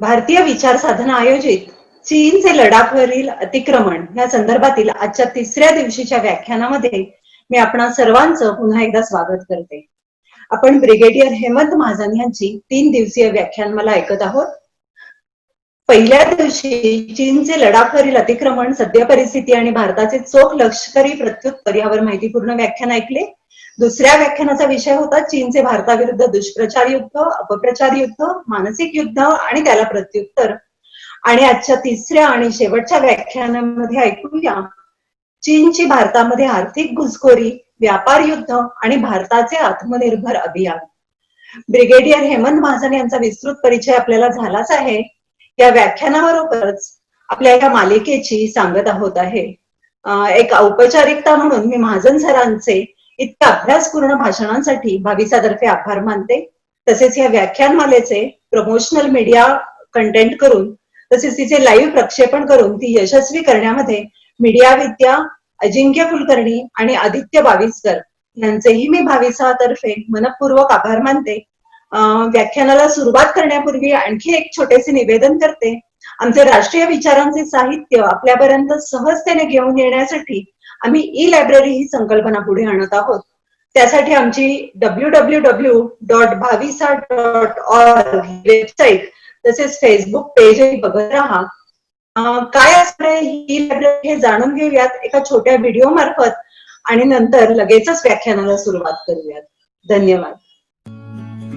भारतीय विचार साधना आयोजित चीनचे लडाखवरील अतिक्रमण या संदर्भातील आजच्या तिसऱ्या दिवशीच्या व्याख्यानामध्ये मी आपणा सर्वांचं पुन्हा एकदा स्वागत करते. आपण ब्रिगेडियर हेमंत महाजन यांची 3 दिवसीय व्याख्यानमाला ऐकत आहोत. पहिल्या दिवशी चीनचे लडाखवरील अतिक्रमण, सद्य परिस्थिती आणि भारताचे चोख लष्करी प्रत्युत्तर यावर माहितीपूर्ण व्याख्यान ऐकले. दुसऱ्या व्याख्यानाचा विषय होता चीनचे भारताविरुद्ध दुष्प्रचार युद्ध, अपप्रचार युद्ध, मानसिक युद्ध आणि त्याला प्रत्युत्तर. आणि आजच्या तिसऱ्या आणि शेवटच्या व्याख्यानामध्ये ऐकूया चीनची भारतामध्ये आर्थिक घुसखोरी, व्यापार युद्ध आणि भारताचे आत्मनिर्भर अभियान. ब्रिगेडियर हेमंत महाजन यांचा विस्तृत परिचय आपल्याला झालाच आहे. या व्याख्यानाबरोबरच आपल्या या मालिकेची सांगता होत आहे. एक औपचारिकता म्हणून मी महाजन सरांचे इतक्या अभ्यासपूर्ण भाषणांसाठी भाविसातर्फे आभार मानते. तसेच या व्याख्यानमालेचे प्रमोशनल मीडिया कंटेंट करून तसेच तिचे लाईव्ह प्रक्षेपण करून ती यशस्वी करण्यामध्ये मीडिया विद्या, अजिंक्य कुलकर्णी आणि आदित्य बाविस्कर यांचेही मी भाविसातर्फे मनपूर्वक आभार मानते. व्याख्यानाला सुरुवात करण्यापूर्वी आणखी एक छोटेसे निवेदन करते. आमचे राष्ट्रीय विचारांचे साहित्य आपल्यापर्यंत सहजतेने घेऊन येण्यासाठी आम्ही ई लायब्ररी ही संकल्पना पुढे आणत आहोत. त्यासाठी आमची www.bhavisa.org वेबसाईट तसेच फेसबुक पेजही बघत राहा. काय असणार ही लायब्ररी हे जाणून घेऊयात एका छोट्या व्हिडिओ मार्फत आणि नंतर लगेचच व्याख्यानाला सुरुवात करूयात. धन्यवाद.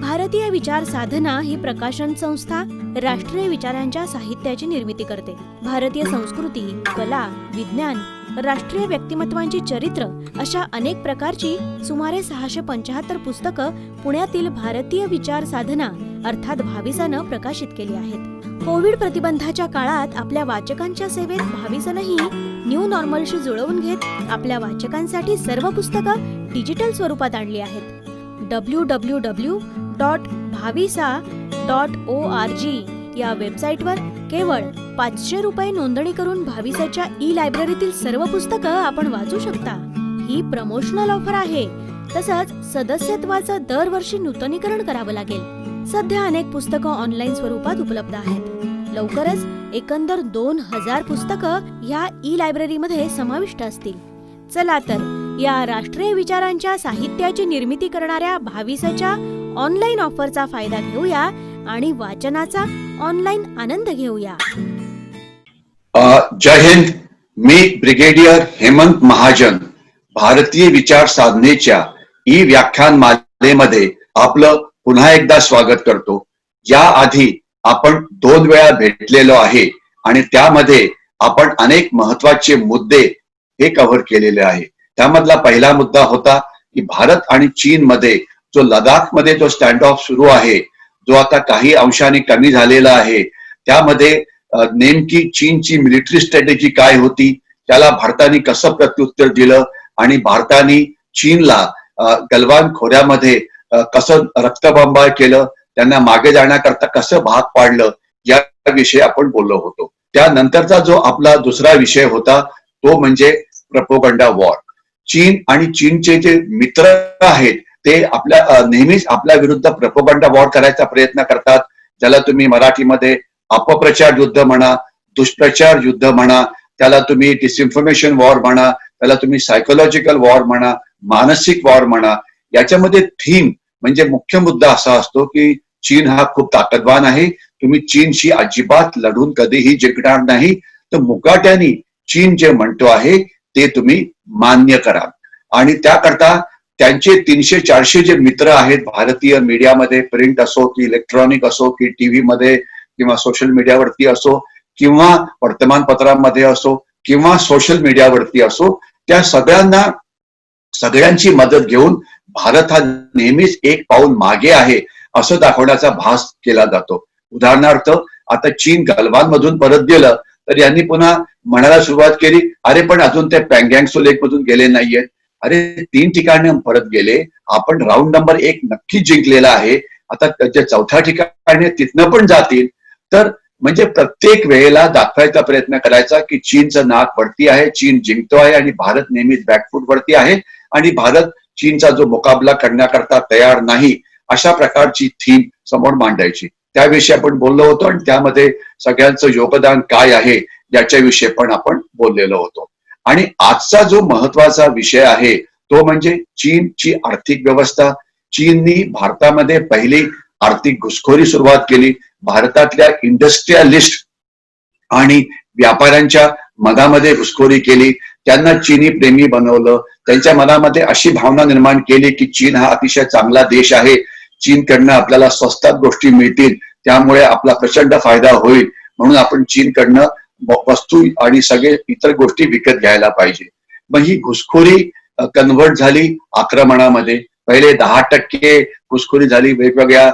भारतीय विचार साधना ही प्रकाशन संस्था राष्ट्रीय विचारांच्या साहित्याची निर्मिती करते. भारतीय संस्कृती, कला, विज्ञान, राष्ट्रीय व्यक्तिमत्वांची चरित्र अशा अनेक प्रकारची सुमारे 675 पुस्तकं पुण्यातील भारतीय विचार साधना अर्थात भाविसानं प्रकाशित केली आहेत. कोविड प्रतिबंधाच्या काळात आपल्या वाचकांच्या सेवेत भाविसानंही न्यू नॉर्मलशी जुळवून घेत आपल्या वाचकांसाठी सर्व पुस्तकं डिजिटल स्वरूपात आणली आहेत. www.bhavisa.org या वेबसाईटवर केवळ 500 रुपये नोंदणी करून भाविसाच्या ई लायब्ररीतील सर्व पुस्तकं आपण वाचू शकता. ही प्रमोशनल ऑफर आहे. तसंच सदस्यत्वाचं दरवर्षी नूतनीकरण करावं लागेल. सध्या अनेक पुस्तकं ऑनलाईन स्वरूपात उपलब्ध आहेत. लवकरच एकंदर 2000 पुस्तकं या ई लायब्ररीमध्ये समाविष्ट असतील. चला तर या राष्ट्रीय विचारांच्या साहित्याची निर्मिती करणाऱ्या भाविसाच्या ऑनलाईन ऑफरचा फायदा घेऊया आणि वाचनाचा ऑनलाईन आनंद घेऊया. जय हिंद. मी ब्रिगेडियर हेमंत महाजन भारतीय विचार साधनेच्या ई व्याख्यान मालेमध्ये आपलं पुन्हा एकदा स्वागत करतो. याआधी आपण 2 वेळा भेटलेलो आहे आणि त्यामध्ये आपण अनेक महत्वाचे मुद्दे हे कव्हर केलेले आहे. त्यामधला पहिला मुद्दा होता की भारत आणि चीन मध्ये जो लडाख मध्ये जो स्टँड ऑफ सुरू आहे, जो आता काही अंशाने कमी झालेला आहे, त्यामध्ये नेमकी चीनची मिलिटरी स्ट्रॅटेजी काय होती, त्याला भारताने कसं प्रत्युत्तर दिलं आणि भारताने चीनला गलवान खोऱ्यामध्ये कसं रक्तबंबाळ केलं, त्यांना मागे जाण्याकरता कसं भाग पाडलं, याविषयी आपण बोललो होतो. त्यानंतरचा जो आपला दुसरा विषय होता तो म्हणजे प्रोपगंडा वॉर. चीन आणि चीनचे जे मित्र आहेत ते नेहमीच आपल्या विरुद्ध प्रोपगंडा वॉर करायचा प्रयत्न करतात. ज्याला तुम्ही मराठीमध्ये अपप्रचार युद्ध म्हणा, दुष्प्रचार युद्ध म्हणा, त्याला तुम्ही डिसइन्फॉर्मेशन वॉर म्हणा, त्याला तुम्ही सायकोलॉजिकल वॉर म्हणा, मानसिक वॉर म्हणा. याच्यामध्ये थीम म्हणजे मुख्य मुद्दा असा असतो की चीन हा खूप ताकदवान आहे, तुम्ही चीनशी अजिबात लढून कधीही जिंकणार नाही, तर मुकाट्याने चीन जे म्हणतो आहे ते तुम्ही मान्य करा. आणि त्याकरता त्यांचे 300-400 जे मित्र आहेत भारतीय मीडियामध्ये, प्रिंट असो की इलेक्ट्रॉनिक असो की टीव्ही मध्ये किंवा सोशल मीडियावरती असो किंवा वर्तमानपत्रांमध्ये असो किंवा सोशल मीडियावरती असो, त्या सगळ्यांची मदत घेऊन भारत हा नेहमीच एक पाऊल मागे आहे असं दाखवण्याचा भास केला जातो. उदाहरणार्थ आता चीन गलवान मधून परत गेलं तर यांनी पुन्हा म्हणायला सुरुवात केली, अरे पण अजून ते पँगँग सो लेक मधून गेले नाहीयेत. अरे 3 ठिकाणी परत गेले, आपण राऊंड नंबर 1 नक्की जिंकलेला आहे, आता जे 4थ्या ठिकाणी तिथनं पण जातील. तर म्हणजे प्रत्येक वेळेला दाखवायचा प्रयत्न करायचा की चीनचं नाक वरती आहे, चीन जिंकतो आहे आणि भारत नेहमीच बॅकफूट वरती आहे आणि भारत चीनचा जो मुकाबला करण्याकरता तयार नाही, अशा प्रकारची थीम समोर मांडायची. त्याविषयी आपण बोललो होतो आणि त्यामध्ये सगळ्यांचं योगदान काय आहे याच्याविषयी पण आपण बोललेलो होतो. आणि आजचा जो महत्वाचा विषय आहे तो म्हणजे चीनची आर्थिक व्यवस्था. चीननी भारतामध्ये पहिली आर्थिक घुसखोरी सुरुवात केली. भारतातल्या इंडस्ट्रियलिस्ट आणि व्यापाऱ्यांच्या मनामध्ये घुसखोरी केली. त्यांना चीनी प्रेमी बनवलं. त्यांच्या मनामध्ये अशी भावना निर्माण केली की चीन हा अतिशय चांगला देश आहे, चीनकडनं आपल्याला स्वस्तात गोष्टी मिळतील, त्यामुळे आपला प्रचंड फायदा होईल, म्हणून आपण चीनकडनं वस्तू आणि सगळे इतर गोष्टी विकत घ्यायला पाहिजे. मग ही घुसखोरी कन्व्हर्ट झाली आक्रमणामध्ये. पहिले 10% घुसखोरी झाली वेगवेगळ्या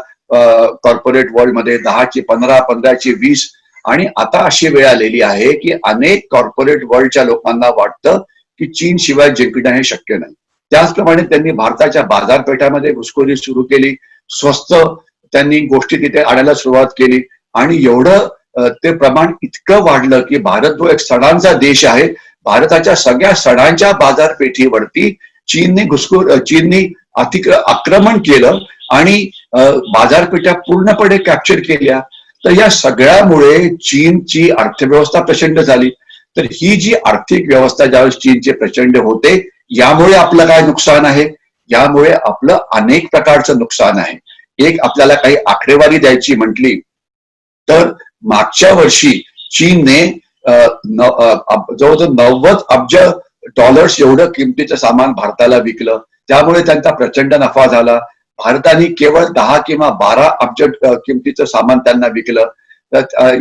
कॉर्पोरेट वर्ल्डमध्ये, 10ची 15, 15ची 20, आणि आता अशी वेळ आलेली आहे की अनेक कॉर्पोरेट वर्ल्डच्या लोकांना वाटतं की चीन शिवाय जिंकणं हे शक्य नाही. त्याचप्रमाणे त्यांनी भारताच्या बाजारपेठामध्ये घुसखोरी सुरू केली. स्वस्त त्यांनी गोष्टी तिथे आणायला सुरुवात केली आणि एवढं ते प्रमाण इतकं वाढलं की भारत जो एक सणांचा देश आहे, भारताच्या सगळ्या सणांच्या बाजारपेठीवरती चीननी आक्रमण केलं आणि बाजारपेठा पूर्णपणे कॅप्चर केल्या. तर या सगळ्यामुळे चीनची अर्थव्यवस्था प्रचंड झाली. तर ही जी आर्थिक व्यवस्था ज्यावेळेस चीनचे प्रचंड होते, यामुळे आपलं काय नुकसान आहे? यामुळे आपलं अनेक प्रकारचं नुकसान आहे. एक आपल्याला काही आकडेवारी द्यायची म्हटली तर मागच्या वर्षी चीनने जवळजवळ 90 अब्ज डॉलर्स एवढं किमतीचं सामान भारताला विकलं. त्यामुळे त्यांचा प्रचंड नफा झाला. भारताने केवळ 10 किंवा 12 अब्ज किमतीचं सामान त्यांना विकलं.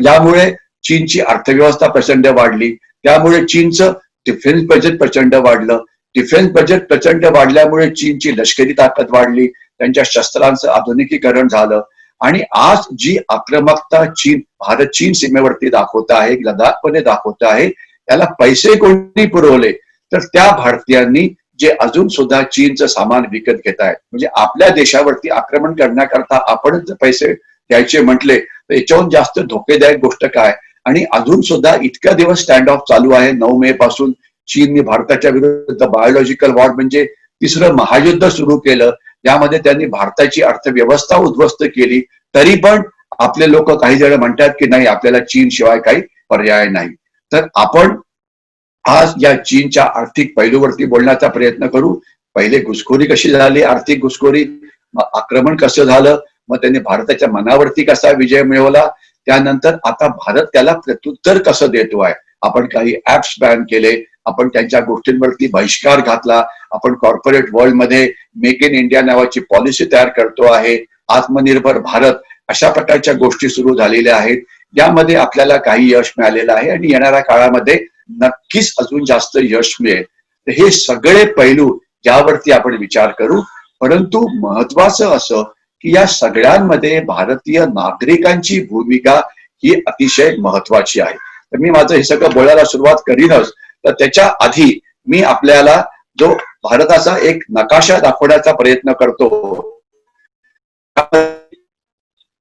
यामुळे चीनची अर्थव्यवस्था प्रचंड वाढली. त्यामुळे चीनचं डिफेन्स बजेट प्रचंड वाढलं. डिफेन्स बजेट प्रचंड वाढल्यामुळे चीनची लष्करी ताकद वाढली. त्यांच्या शस्त्रांचं आधुनिकीकरण झालं. आणि आज जी आक्रमकता भारत चीन सीमेवरती दाखवत आहे, लडाखमध्ये दाखवत आहे, त्याला पैसे कोणी पुरवले? तर त्या भारतीयांनी जे अजून सुद्धा चीनचं सामान विकत घेत आहेत. म्हणजे आपल्या देशावरती आक्रमण करण्याकरता आपण जर पैसे द्यायचे म्हटले तर याच्याहून जास्त धोकेदायक गोष्ट काय? आणि अजून सुद्धा इतक्या दिवस स्टँड ऑफ चालू आहे. 9 मे पासून चीनने भारताच्या विरुद्ध बायोलॉजिकल वॉर म्हणजे तिसरं महायुद्ध सुरू केलं. यामध्ये त्यांनी भारताची अर्थव्यवस्था उद्ध्वस्त केली. तरी पण आपले लोक काही जण म्हणतात की नाही, आपल्याला चीन शिवाय काही पर्याय नाही. तर आपण आज या चीनच्या आर्थिक पैलूवरती बोलण्याचा प्रयत्न करू. पहिले घुसखोरी कशी झाली, आर्थिक घुसखोरी, आक्रमण कसं झालं, मग त्यांनी भारताच्या मनावरती कसा विजय मिळवला, त्यानंतर आता भारत त्याला प्रत्युत्तर कसं देतो आहे. आपण काही ऍप्स बॅन केले, आपण त्यांच्या गोष्टींवरती बहिष्कार घातला, आपण कॉर्पोरेट वर्ल्डमध्ये मेक इन इंडिया नावाची पॉलिसी तयार करतो आहे, आत्मनिर्भर भारत, अशा प्रकारच्या गोष्टी सुरू झालेल्या आहेत. यामध्ये आपल्याला काही यश मिळालेलं आहे आणि येणाऱ्या काळामध्ये नक्कीच अजून जास्त यश मिळेल. तर हे सगळे पैलू यावरती आपण विचार करू. परंतु महत्वाचं असं की या सगळ्यांमध्ये भारतीय नागरिकांची भूमिका ही अतिशय महत्वाची आहे. तर मी माझं हे सगळं बोलायला सुरुवात करीनच, तर त्याच्या आधी मी आपल्याला जो भारताचा एक नकाशा दाखवण्याचा प्रयत्न करतो.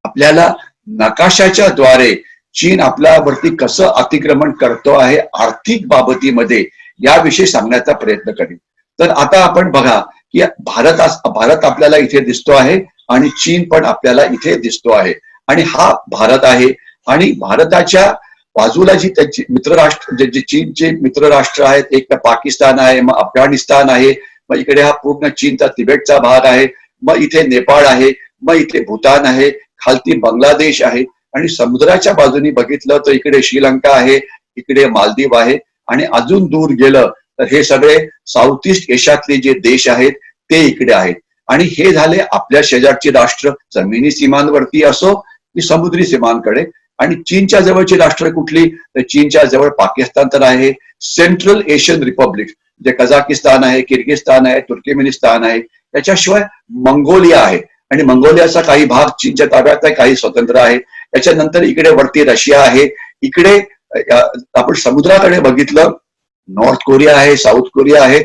आपल्याला नकाशाच्या द्वारे चीन आपल्यावरती कसं अतिक्रमण करतो आहे आर्थिक बाबतीमध्ये, याविषयी सांगण्याचा प्रयत्न करेन. तर आता आपण बघा की भारत आपल्याला इथे दिसतो आहे आणि चीन पण आपल्याला इथे दिसतो आहे. आणि हा भारत आहे. आणि भारताच्या बाजूला जी त्यांची मित्रराष्ट्र, जे चीनचे मित्रराष्ट्र आहेत, एक तर पाकिस्तान आहे, मग अफगाणिस्तान आहे, मग इकडे हा पूर्ण चीनचा तिबेटचा भाग आहे, मग इथे नेपाळ आहे, मग इथे भूतान आहे, खालती बांगलादेश आहे, आणि समुद्राच्या बाजूनी बघितलं तर इकडे श्रीलंका आहे, इकडे मालदीव आहे, आणि अजून दूर गेलं तर हे सगळे साऊथ ईस्ट एशियातले जे देश आहेत ते इकडे आहेत. आणि हे झाले आपल्या शेजारची राष्ट्र, जमिनी सीमांवरती असो की समुद्री सीमांकडे. आणि चीनच्या जवळची राष्ट्र कुठली? तर चीनच्या जवळ पाकिस्तान तर आहे, सेंट्रल एशियन रिपब्लिक जे कझाकिस्तान आहे, किर्गिस्तान आहे, तुर्कमेनिस्तान आहे, त्याच्याशिवाय मंगोलिया आहे, आणि मंगोलियाचा काही भाग चीनच्या ताब्यात आहे, काही स्वतंत्र आहे. त्याच्यानंतर इकडे वरती रशिया आहे. इकडे आपण समुद्राकडे बघितलं, नॉर्थ कोरिया आहे, साऊथ कोरिया आहे,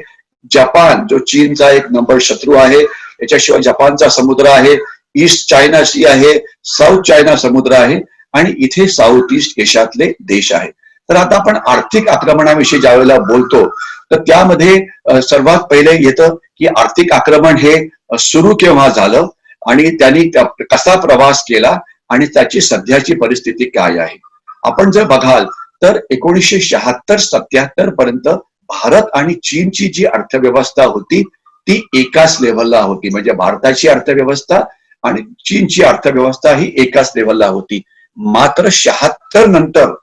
जपान जो चीनचा एक नंबर शत्रू आहे, त्याच्याशिवाय जपानचा समुद्र आहे, ईस्ट चायना सी आहे, साऊथ चायना समुद्र आहे, आणि इथे साऊथ ईस्ट एशियातले देश आहेत. तर आता आपण आर्थिक आक्रमणाविषयी ज्यावेळेला बोलतो तर त्यामध्ये सर्वात पहिले येतं की आर्थिक आक्रमण हे सुरू केव्हा झालं आणि त्यांनी कसा प्रवास केला आणि त्याची सध्याची परिस्थिती काय आहे. आपण जर बघाल तर 1976-77 पर्यंत भारत आणि चीनची जी अर्थव्यवस्था होती ती एकाच लेव्हलला होती. म्हणजे भारताची अर्थव्यवस्था आणि चीनची अर्थव्यवस्था ही एकाच लेव्हलला होती. मात्र 76 नंतर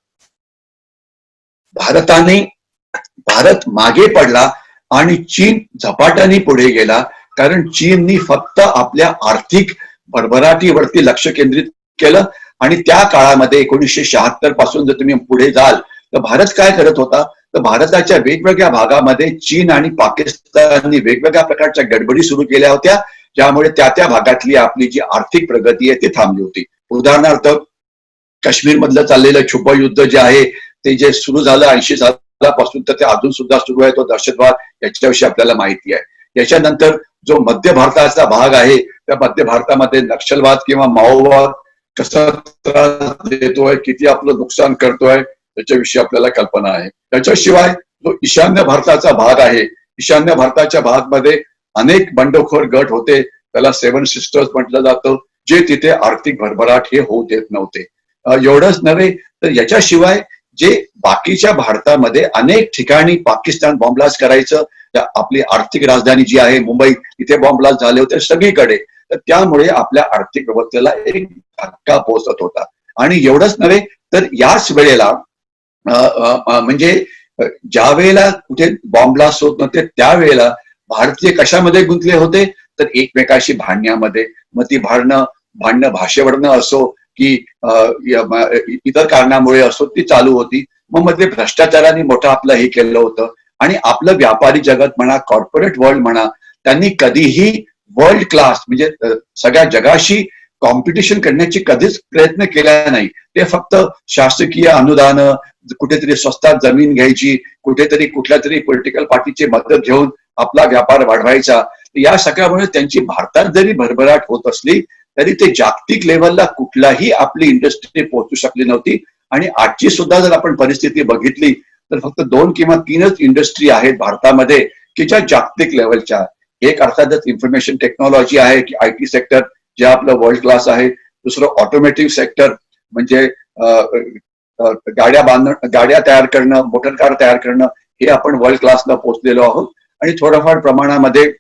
भारत मागे पडला आणि चीन झपाट्याने पुढे गेला. कारण चीननी फक्त आपल्या आर्थिक भरभराटीवरती लक्ष केंद्रित केलं आणि त्या काळामध्ये 1976 पासून जर तुम्ही पुढे जाल तर भारत काय करत होता, तर भारताच्या वेगवेगळ्या भागामध्ये चीन आणि पाकिस्ताननी वेगवेगळ्या प्रकारच्या गडबडी सुरू केल्या होत्या, ज्यामुळे त्या भागातली आपली जी आर्थिक प्रगती आहे ती थांबली होती. उदाहरणार्थ काश्मीर मधलं चाललेलं छुपं युद्ध जे आहे ते जे सुरू झालं 80 सालापासून तर ते अजून सुद्धा सुरू आहे, तो दहशतवाद, याच्याविषयी आपल्याला माहिती आहे. याच्यानंतर जो मध्य भारताचा भाग आहे त्या मध्य भारतामध्ये नक्षलवाद किंवा माओवाद कसा त्रास देतोय, किती आपलं नुकसान करतोय त्याच्याविषयी आपल्याला कल्पना आहे. त्याच्याशिवाय जो ईशान्य भारताचा भाग आहे, ईशान्य भारताच्या भागमध्ये अनेक बंडखोर गट होते, त्याला 7 सिस्टर्स म्हटलं जातं, जे तिथे आर्थिक भरभराट हे होऊ देत नव्हते. एवढंच नव्हे तर याच्याशिवाय जे बाकीच्या भारतामध्ये अनेक ठिकाणी पाकिस्तान बॉम्बलास्ट करायचं, आपली आर्थिक राजधानी जी आहे मुंबई, तिथे बॉम्बलास्ट झाले होते सगळीकडे. तर त्यामुळे आपल्या आर्थिक व्यवस्थेला एक धक्का पोहोचत होता. आणि एवढंच नव्हे तर याच वेळेला म्हणजे ज्या वेळेला कुठे बॉम्बलास्ट होत नव्हते त्यावेळेला भारतीय कशामध्ये गुंतले होते, तर एकमेकाशी भांडण्यामध्ये. मग ती भांडणं भाषेवरनं असो की इतर कारणामुळे असो ती चालू होती. मग मध्ये भ्रष्टाचाराने मोठं आपलं हे केलं होतं. आणि आपलं व्यापारी जगत म्हणा, कॉर्पोरेट वर्ल्ड म्हणा, त्यांनी कधीही वर्ल्ड क्लास म्हणजे सगळ्या जगाशी कॉम्पिटिशन करण्याची कधीच प्रयत्न केला नाही. ते फक्त शासकीय अनुदान, कुठेतरी स्वस्तात जमीन घ्यायची, कुठेतरी कुठल्या तरी पॉलिटिकल पार्टीची मदत घेऊन आपला व्यापार वाढवायचा. या सगळ्यामुळे त्यांची भारतात जरी भरभराट होत असली तरी ते जागतिक लेव्हलला कुठलाही आपली इंडस्ट्री पोहोचू शकली नव्हती. आणि आजची सुद्धा जर आपण परिस्थिती बघितली तर फक्त 2 किंवा 3च इंडस्ट्री आहेत भारतामध्ये की ज्या जागतिक लेव्हलच्या. एक अर्थातच इन्फॉर्मेशन टेक्नॉलॉजी आहे की IT सेक्टर जे आपलं वर्ल्ड क्लास आहे. दुसरं ऑटोमेटिव्ह सेक्टर म्हणजे गाड्या तयार करणं, मोटर कार तयार करणं, हे आपण वर्ल्ड क्लासला पोहोचलेलो आहोत. आणि थोडंफार प्रमाणामध्ये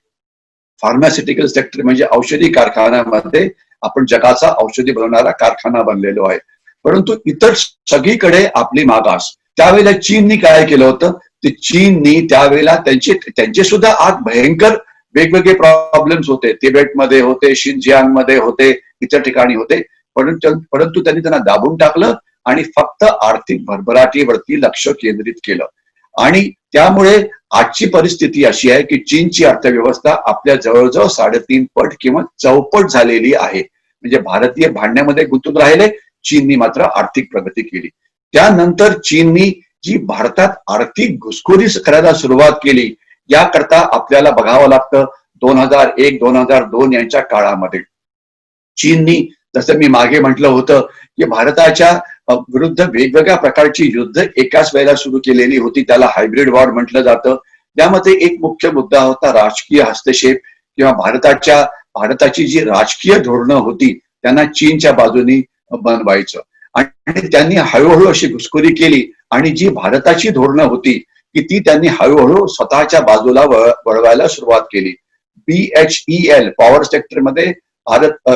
फार्मास्युटिकल सेक्टर म्हणजे औषधी कारखान्यामध्ये आपण जगाचा औषधी बनवणारा कारखाना बनलेलो आहे. परंतु इतर सगळीकडे आपली मागास. त्यावेळेला चीननी काय केलं होतं, ते चीननी त्यावेळेला त्यांचे सुद्धा आज भयंकर वेगवेगळे प्रॉब्लेम्स होते. तिबेटमध्ये होते, शिनजियांग मध्ये होते, इतर ठिकाणी होते. परंतु त्यांनी त्यांना दाबून टाकलं आणि फक्त आर्थिक भरभराटीवरती लक्ष केंद्रित केलं. आणि त्यामुळे आजची परिस्थिती अशी आहे की चीनची अर्थव्यवस्था आपल्या जवळजवळ 3.5 पट किंवा चौपट झालेली आहे. म्हणजे भारतीय भांडण्यामध्ये गुंतून राहिले, चीननी मात्र आर्थिक प्रगती केली. त्यानंतर चीननी जी भारतात आर्थिक घुसखोरी करायला सुरुवात केली, याकरता आपल्याला बघावं लागतं 2001-2002 यांच्या काळामध्ये चीननी, जसं मी मागे म्हटलं होतं की भारताच्या विरुद्ध वेगवेगळ्या प्रकारची युद्ध एकाच वेळेला सुरू केलेली होती. त्याला हायब्रिड वॉर म्हटलं जातं. त्यामध्ये एक मुख्य मुद्दा होता राजकीय हस्तक्षेप किंवा भारताची जी राजकीय धोरणं होती त्यांना चीनच्या बाजूनी बनवायचं. आणि त्यांनी हळूहळू अशी घुसखोरी केली आणि जी भारताची धोरणं होती की ती त्यांनी हळूहळू स्वतःच्या बाजूला वळवायला सुरुवात केली. BHEL पॉवर सेक्टरमध्ये भारत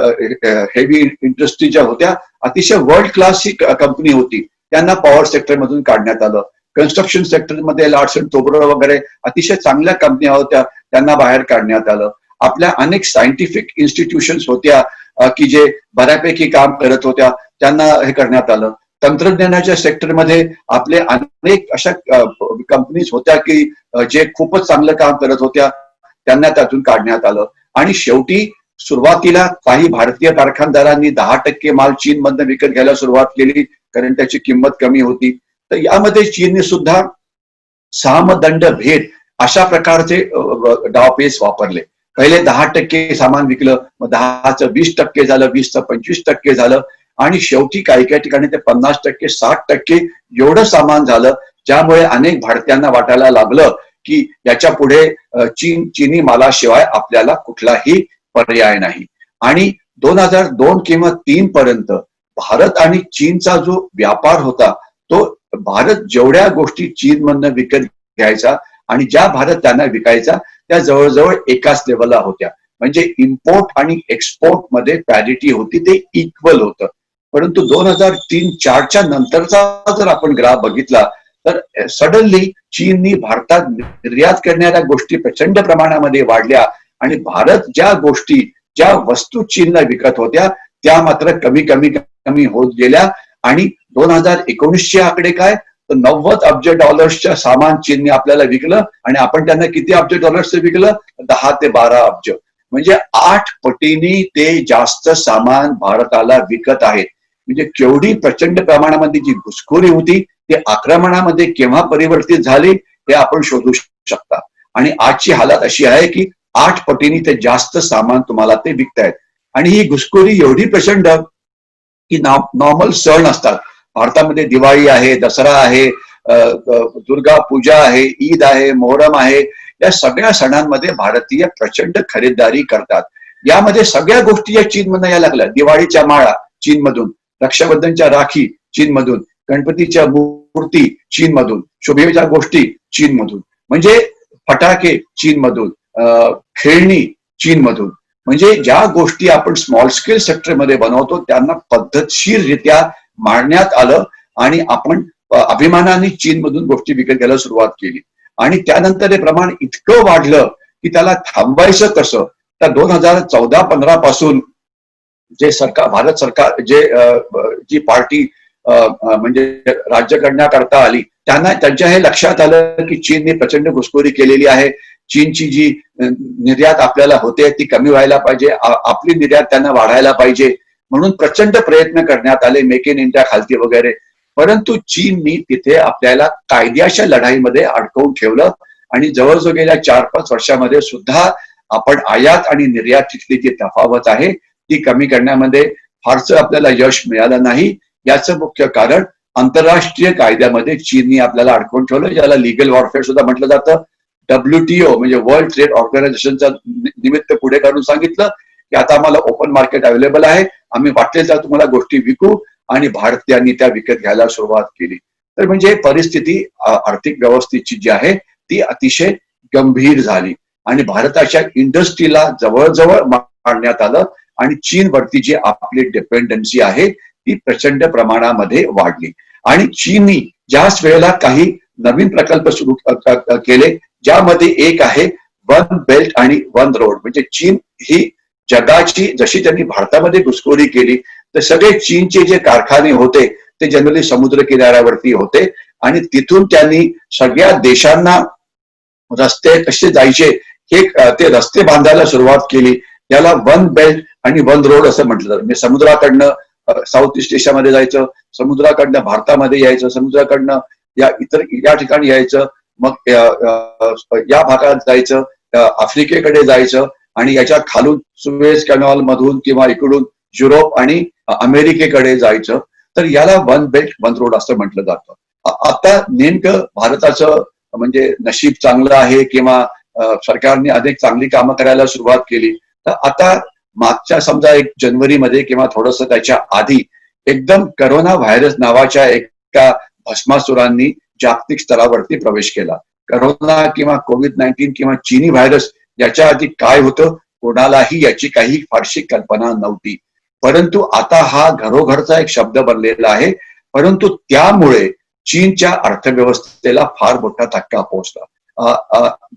हेवी इंडस्ट्री ज्या होत्या अतिशय वर्ल्ड क्लासची कंपनी होती, त्यांना पॉवर सेक्टर मधून काढण्यात आलं. कन्स्ट्रक्शन सेक्टरमध्ये लार्सन टोब्रो वगैरे अतिशय चांगल्या कंपन्या होत्या, त्यांना बाहेर काढण्यात आलं. आपल्या अनेक सायंटिफिक इन्स्टिट्यूशन्स होत्या की जे बऱ्यापैकी काम करत होत्या, त्यांना हे करण्यात आलं. तंत्रज्ञानाच्या सेक्टरमध्ये आपले अनेक अशा कंपनीज होत्या की जे खूपच चांगलं काम करत होत्या, त्यांना त्यातून काढण्यात आलं. आणि शेवटी सुरुवातीला काही भारतीय कारखानदारांनी 10% माल चीनमधनं विकत घ्यायला सुरुवात केली, कारण त्याची किंमत कमी होती. तर यामध्ये चीनने सुद्धा सामदंड भेद अशा प्रकारचे डावपेच वापरले. पहिले 10% सामान विकलं, मग 10चं 20% झालं, 20चं 25% झालं आणि शेवटी काही काही ठिकाणी ते 50%, 60% एवढं सामान झालं, ज्यामुळे अनेक भारतीयांना वाटायला लागलं की याच्या पुढे चीनी मालाशिवाय आपल्याला कुठलाही पर्याय नाही. आणि 2002 किंवा 3 पर्यंत भारत आणि चीनचा जो व्यापार होता तो भारत जेवढ्या गोष्टी चीनमधनं विकत घ्यायचा आणि ज्या भारत त्यांना विकायचा त्या जवळजवळ एकाच लेवलला होत्या. म्हणजे इम्पोर्ट आणि एक्सपोर्ट मध्ये पॅरिटी होती, ते इक्वल होतं. परंतु 2003-4च्या नंतरचा जर आपण ग्राफ बघितला तर सडनली चीननी भारतात निर्यात करणाऱ्या गोष्टी प्रचंड प्रमाणामध्ये वाढल्या आणि भारत ज्या वस्तू चीनला विकत होत्या त्या मात्र कमी कमी कमी होत गेल्या आणि 2019चे आकडे काय तर $90 अब्ज सामान चीनने आपल्याला विकलं आणि आपण त्यांना किती अब्ज डॉलर्सचं विकलं 10 ते 12 अब्ज. म्हणजे 8 पटीने ते जास्त सामान भारताला विकत आहेत. म्हणजे केवढी प्रचंड प्रमाणामध्ये जी घुसखोरी होती ती आक्रमणामध्ये केव्हा परिवर्तित झाली हे आपण शोधू शकता. आणि आजची हालत अशी आहे की 8 पटीने ते जास्त सामान तुम्हाला ते विकतायत. आणि ही घुसखोरी एवढी प्रचंड की नॉर्मल सण असतात भारतामध्ये, दिवाळी आहे, दसरा आहे, दुर्गा पूजा आहे, ईद आहे, मोहरम आहे, या सगळ्या सणांमध्ये भारतीय प्रचंड खरीदारी करतात. यामध्ये सगळ्या गोष्टी या चीनमधून यायला लागल्या. दिवाळीच्या माळा चीनमधून, रक्षाबंधनच्या राखी चीनमधून, गणपतीच्या मूर्ती चीनमधून, शोभेच्या गोष्टी चीनमधून, म्हणजे फटाके चीनमधून, खेळणी चीनमधून. म्हणजे ज्या गोष्टी आपण स्मॉल स्केल सेक्टरमध्ये बनवतो त्यांना पद्धतशीररित्या मांडण्यात आलं आणि आपण अभिमानाने चीनमधून गोष्टी विकत घ्यायला सुरुवात केली. आणि त्यानंतर हे प्रमाण इतकं वाढलं की त्याला थांबवायचं कसं. तर 2014-15 पासून जे सरकार, भारत सरकार जी पार्टी म्हणजे राज्य करण्याकरता आली त्यांच्या हे लक्षात आलं की चीनने प्रचंड घुसखोरी केलेली आहे. चीनची जी निर्यात आपल्याला होते ती कमी व्हायला पाहिजे, आपली निर्यात त्यांना वाढायला पाहिजे, म्हणून प्रचंड प्रयत्न करण्यात आले, मेक इन इंडिया खालती वगैरे. परंतु चीननी तिथे आपल्याला कायद्याच्या लढाईमध्ये अडकवून ठेवलं आणि जवळजवळ गेल्या 4-5 वर्षामध्ये सुद्धा आपण आयात आणि निर्यातीतली जी तफावत आहे ती कमी करण्यामध्ये फारसं आपल्याला यश मिळालं नाही. याचं मुख्य कारण आंतरराष्ट्रीय कायद्यामध्ये चीननी आपल्याला अडकवून ठेवलं, ज्याला लिगल वॉरफेअर सुद्धा म्हटलं जातं. WTO म्हणजे वर्ल्ड ट्रेड ऑर्गनायझेशनचा निमित्त पुढे काढून सांगितलं की आता आम्हाला ओपन मार्केट अवेलेबल आहे, आम्ही वाटेल त्या तुम्हाला गोष्टी विकू, आणि भारतीयांनी त्या विकत घ्यायला सुरुवात केली. तर म्हणजे परिस्थिती आर्थिक व्यवस्थेची जी आहे ती अतिशय गंभीर झाली आणि भारताच्या इंडस्ट्रीला जवळजवळ मारण्यात आलं आणि चीनवरती जी आपली डिपेंडन्सी आहे ती प्रचंड प्रमाणामध्ये वाढली. आणि चीननी ज्याच वेळेला काही नवीन प्रकल्प सुरू केले ज्यामध्ये एक आहे वन बेल्ट आणि वन रोड. म्हणजे चीन ही जगाची, जशी त्यांनी भारतामध्ये घुसखोरी केली तर सगळे चीनचे जे कारखाने होते ते जनरली समुद्र किनाऱ्यावरती होते आणि तिथून त्यांनी सगळ्या देशांना रस्ते कसे जायचे हे ते रस्ते बांधायला सुरुवात केली. याला वन बेल्ट आणि वन रोड असं म्हटलं जातं. म्हणजे समुद्राकडनं साऊथ ईस्ट एशियामध्ये जायचं, समुद्राकडनं भारतामध्ये यायचं, समुद्राकडनं या ठिकाणी यायचं, मग या भागात जायचं, आफ्रिकेकडे जायचं आणि याच्या खालून सुएझ कॅनॉल मधून किंवा इकडून युरोप आणि अमेरिकेकडे जायचं. तर याला वन बेल्ट वन रोड असं म्हटलं जातं. आता नेमकं भारताचं म्हणजे नशीब चांगलं आहे किंवा सरकारने अनेक चांगली कामं करायला सुरुवात केली. तर आता मागच्या समजा 1 जानेवारीमध्ये किंवा थोडस त्याच्या आधी एकदम करोना व्हायरस नावाच्या एका भस्मासुरांनी जागतिक स्तरावरती प्रवेश केला. करोना किंवा कोविड-19 किंवा चीनी व्हायरस याच्या आधी काय होतं कोणालाही याची काही फारशी कल्पना नव्हती. परंतु आता हा घरोघरचा एक शब्द बनलेला आहे. परंतु त्यामुळे चीनच्या अर्थव्यवस्थेला फार मोठा धक्का पोहोचला.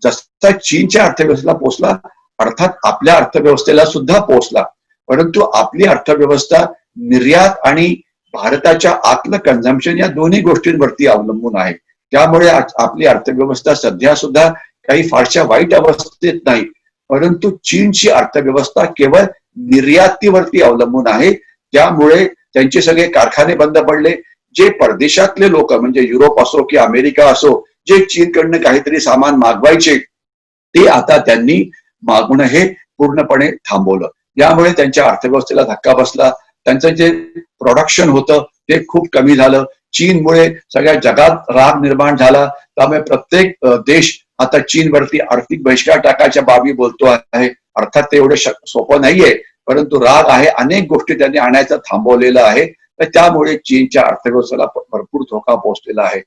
जसा चीनच्या अर्थव्यवस्थेला पोहोचला अर्थात आपल्या अर्थव्यवस्थेला सुद्धा पोहोचला. परंतु आपली अर्थव्यवस्था निर्यात आणि भारताच्या आतलं कन्झम्पशन या दोन्ही गोष्टींवरती अवलंबून आहे. त्यामुळे आपली अर्थव्यवस्था सध्या सुद्धा काही फारशा वाईट अवस्थेत नाही. परंतु चीनची अर्थव्यवस्था केवळ निर्यातीवरती अवलंबून आहे. त्यामुळे त्यांचे सगळे कारखाने बंद पडले. जे परदेशातले लोक म्हणजे युरोप असो की अमेरिका असो जे चीनकडनं काहीतरी सामान मागवायचे ते आता त्यांनी मागणं हे पूर्णपणे थांबवलं. यामुळे त्यांच्या अर्थव्यवस्थेला धक्का बसला. त्यांचं जे प्रोडक्शन होतं ते खूप कमी झालं. चीनमुळे सगळ्या जगात राग निर्माण झाला. त्यामुळे प्रत्येक देश आता चीनवरती आर्थिक बहिष्कार टाकायच्या बाबी बोलतो आहे. अर्थात ते एवढं सोपं नाहीये, परंतु राग आहे. अनेक गोष्टी त्यांनी आणायचं थांबवलेलं आहे. तर त्यामुळे चीनच्या अर्थव्यवस्थेला भरपूर धोका पोहोचलेला आहे.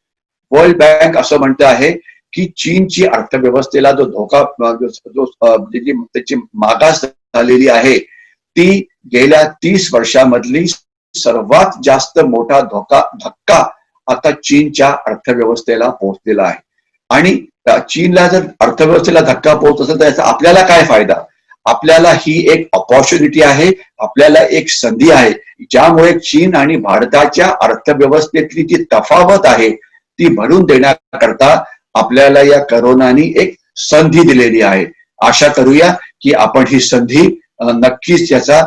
वर्ल्ड बँक असं म्हणतं आहे की चीनची अर्थव्यवस्थेला जो धोका त्याची मागास झालेली आहे ती गेल्या 30 वर्षामधली सर्वात जास्त मोठा धक्का आता चीनच्या अर्थव्यवस्थेला पोहोचलेला आहे. आणि चीनला जर अर्थव्यवस्थेला धक्का पोहोचत असेल तर याचा आपल्याला काय फायदा? आपल्याला ही एक अपॉर्च्युनिटी आहे, आपल्याला एक संधी आहे, ज्यामुळे चीन आणि भारताच्या अर्थव्यवस्थेतली जी तफावत आहे ती भरून देण्याकरता आपल्याला या करोनानी एक संधी दिलेली आहे. आशा करूया की आपण ही संधी नक्कीच याचा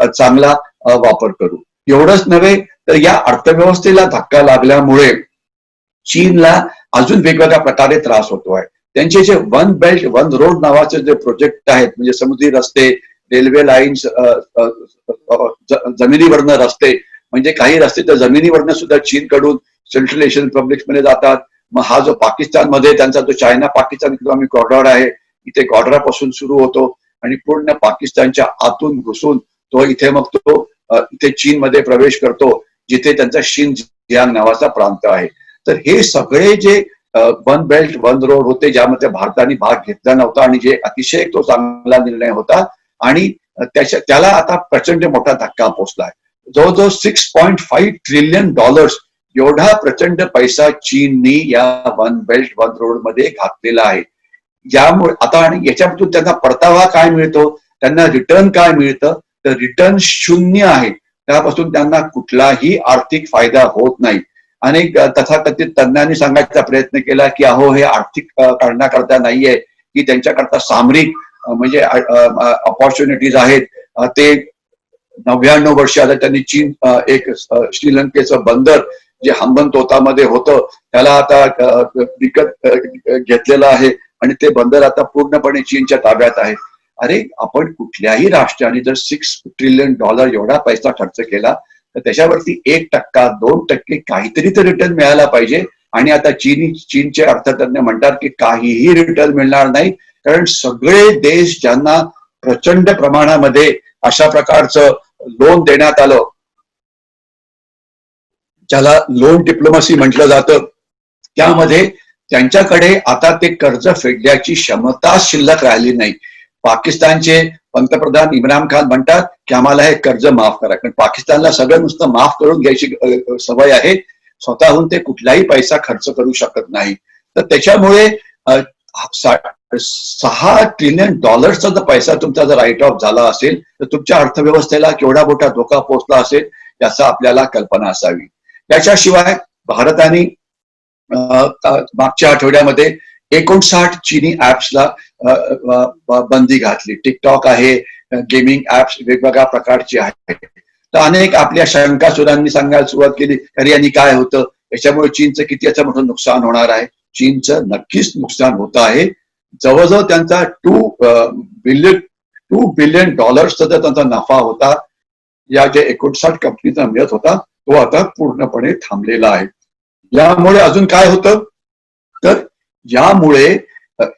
चांगला वापर करू. एवढंच नव्हे तर या अर्थव्यवस्थेला धक्का लागल्यामुळे चीनला अजून वेगवेगळ्या प्रकारे त्रास होतो आहे. त्यांचे जे वन बेल्ट वन रोड नावाचे जे प्रोजेक्ट आहेत, म्हणजे समुद्री रस्ते, रेल्वे लाईन्स, जमिनीवरनं रस्ते, म्हणजे काही रस्ते तर जमिनीवरनं सुद्धा चीनकडून सेंट्रल एशियन रिपब्लिक्स मध्ये जातात. मग हा जो पाकिस्तानमध्ये त्यांचा जो चायना पाकिस्तान इकॉनॉमिक कॉरिडॉर आहे, इथे कॉरिडॉरपासून सुरू होतो आणि पूर्ण पाकिस्तानच्या आतून घुसून तो इथे मग तो इथे चीनमध्ये प्रवेश करतो, जिथे त्यांचा शिनजियांग नावाचा प्रांत आहे. तर हे सगळे जे वन बेल्ट वन रोड होते ज्यामध्ये भारताने भाग घेतला नव्हता आणि जे अतिशय तो चांगला निर्णय होता आणि त्याला आता प्रचंड मोठा धक्का पोहोचलाय. जवळजवळ $6.5 ट्रिलियन एवढा प्रचंड पैसा चीननी या वन बेल्ट वन रोड मध्ये घातलेला आहे. यामुळे आता आणि याच्यातून त्यांना परतावा काय मिळतो, त्यांना रिटर्न काय मिळतं, तर रिटर्न 0 आहे. त्यापासून त्यांना कुठलाही आर्थिक फायदा होत नाही. अनेक तथाकथित तज्ञांनी सांगायचा प्रयत्न केला की अहो हे आर्थिक कारणाकरता नाहीये, की त्यांच्याकरता सामरिक म्हणजे अपॉर्च्युनिटीज आहेत. ते 99 वर्ष आता त्यांनी चीन एक श्रीलंकेचं बंदर जे हंबनतोतामध्ये होतं त्याला आता विकत घेतलेलं आहे आणि ते बंदर आता पूर्णपणे चीनच्या ताब्यात आहे. अरे आपण कुठल्याही राष्ट्राने जर $6 ट्रिलियन एवढा पैसा खर्च केला तर त्याच्यावरती 1%, 2% काहीतरी तर रिटर्न मिळायला पाहिजे. आणि आता चीनचे अर्थतज्ञ म्हणतात की काहीही रिटर्न मिळणार नाही, कारण सगळे देश ज्यांना प्रचंड प्रमाणामध्ये अशा प्रकारचं लोन देण्यात आलं, ज्याला लोन डिप्लोमसी म्हटलं जातं, त्यामध्ये त्यांच्याकडे आता ते कर्ज फेडण्याची क्षमता शिल्लक राहिली नाही. पाकिस्तानचे पंतप्रधान इम्रान खान म्हणतात की आम्हाला हे कर्ज माफ करा, कारण पाकिस्तानला सगळं नुसतं माफ करून घ्यायची सवय आहे, स्वतःहून ते कुठलाही पैसा खर्च करू शकत नाही. तर त्याच्यामुळे $6 ट्रिलियन जर पैसा तुमचा जर राईट ऑफ झाला असेल तर तुमच्या अर्थव्यवस्थेला केवढा मोठा धोका पोहोचला असेल याचा आपल्याला कल्पना असावी. त्याच्याशिवाय भारताने मागच्या आठवड्यामध्ये 59 चीनी ऍप्सला बंदी घातली. टिकटॉक आहे, गेमिंग ऍप्स वेगवेगळ्या प्रकारची आहेत. तर अनेक आपल्या शंकासुरांनी सांगायला सुरुवात केली अरे यांनी काय होतं, याच्यामुळे चीनचं किती याचं मोठं नुकसान होणार आहे. चीनचं नक्कीच नुकसान होत आहे. जवळजवळ त्यांचा $2 बिलियन त्यांचा नफा होता, या जे 59 कंपनीचा मिळत होता तो आता पूर्णपणे थांबलेला आहे. यामुळे अजून काय होतं तर यामुळे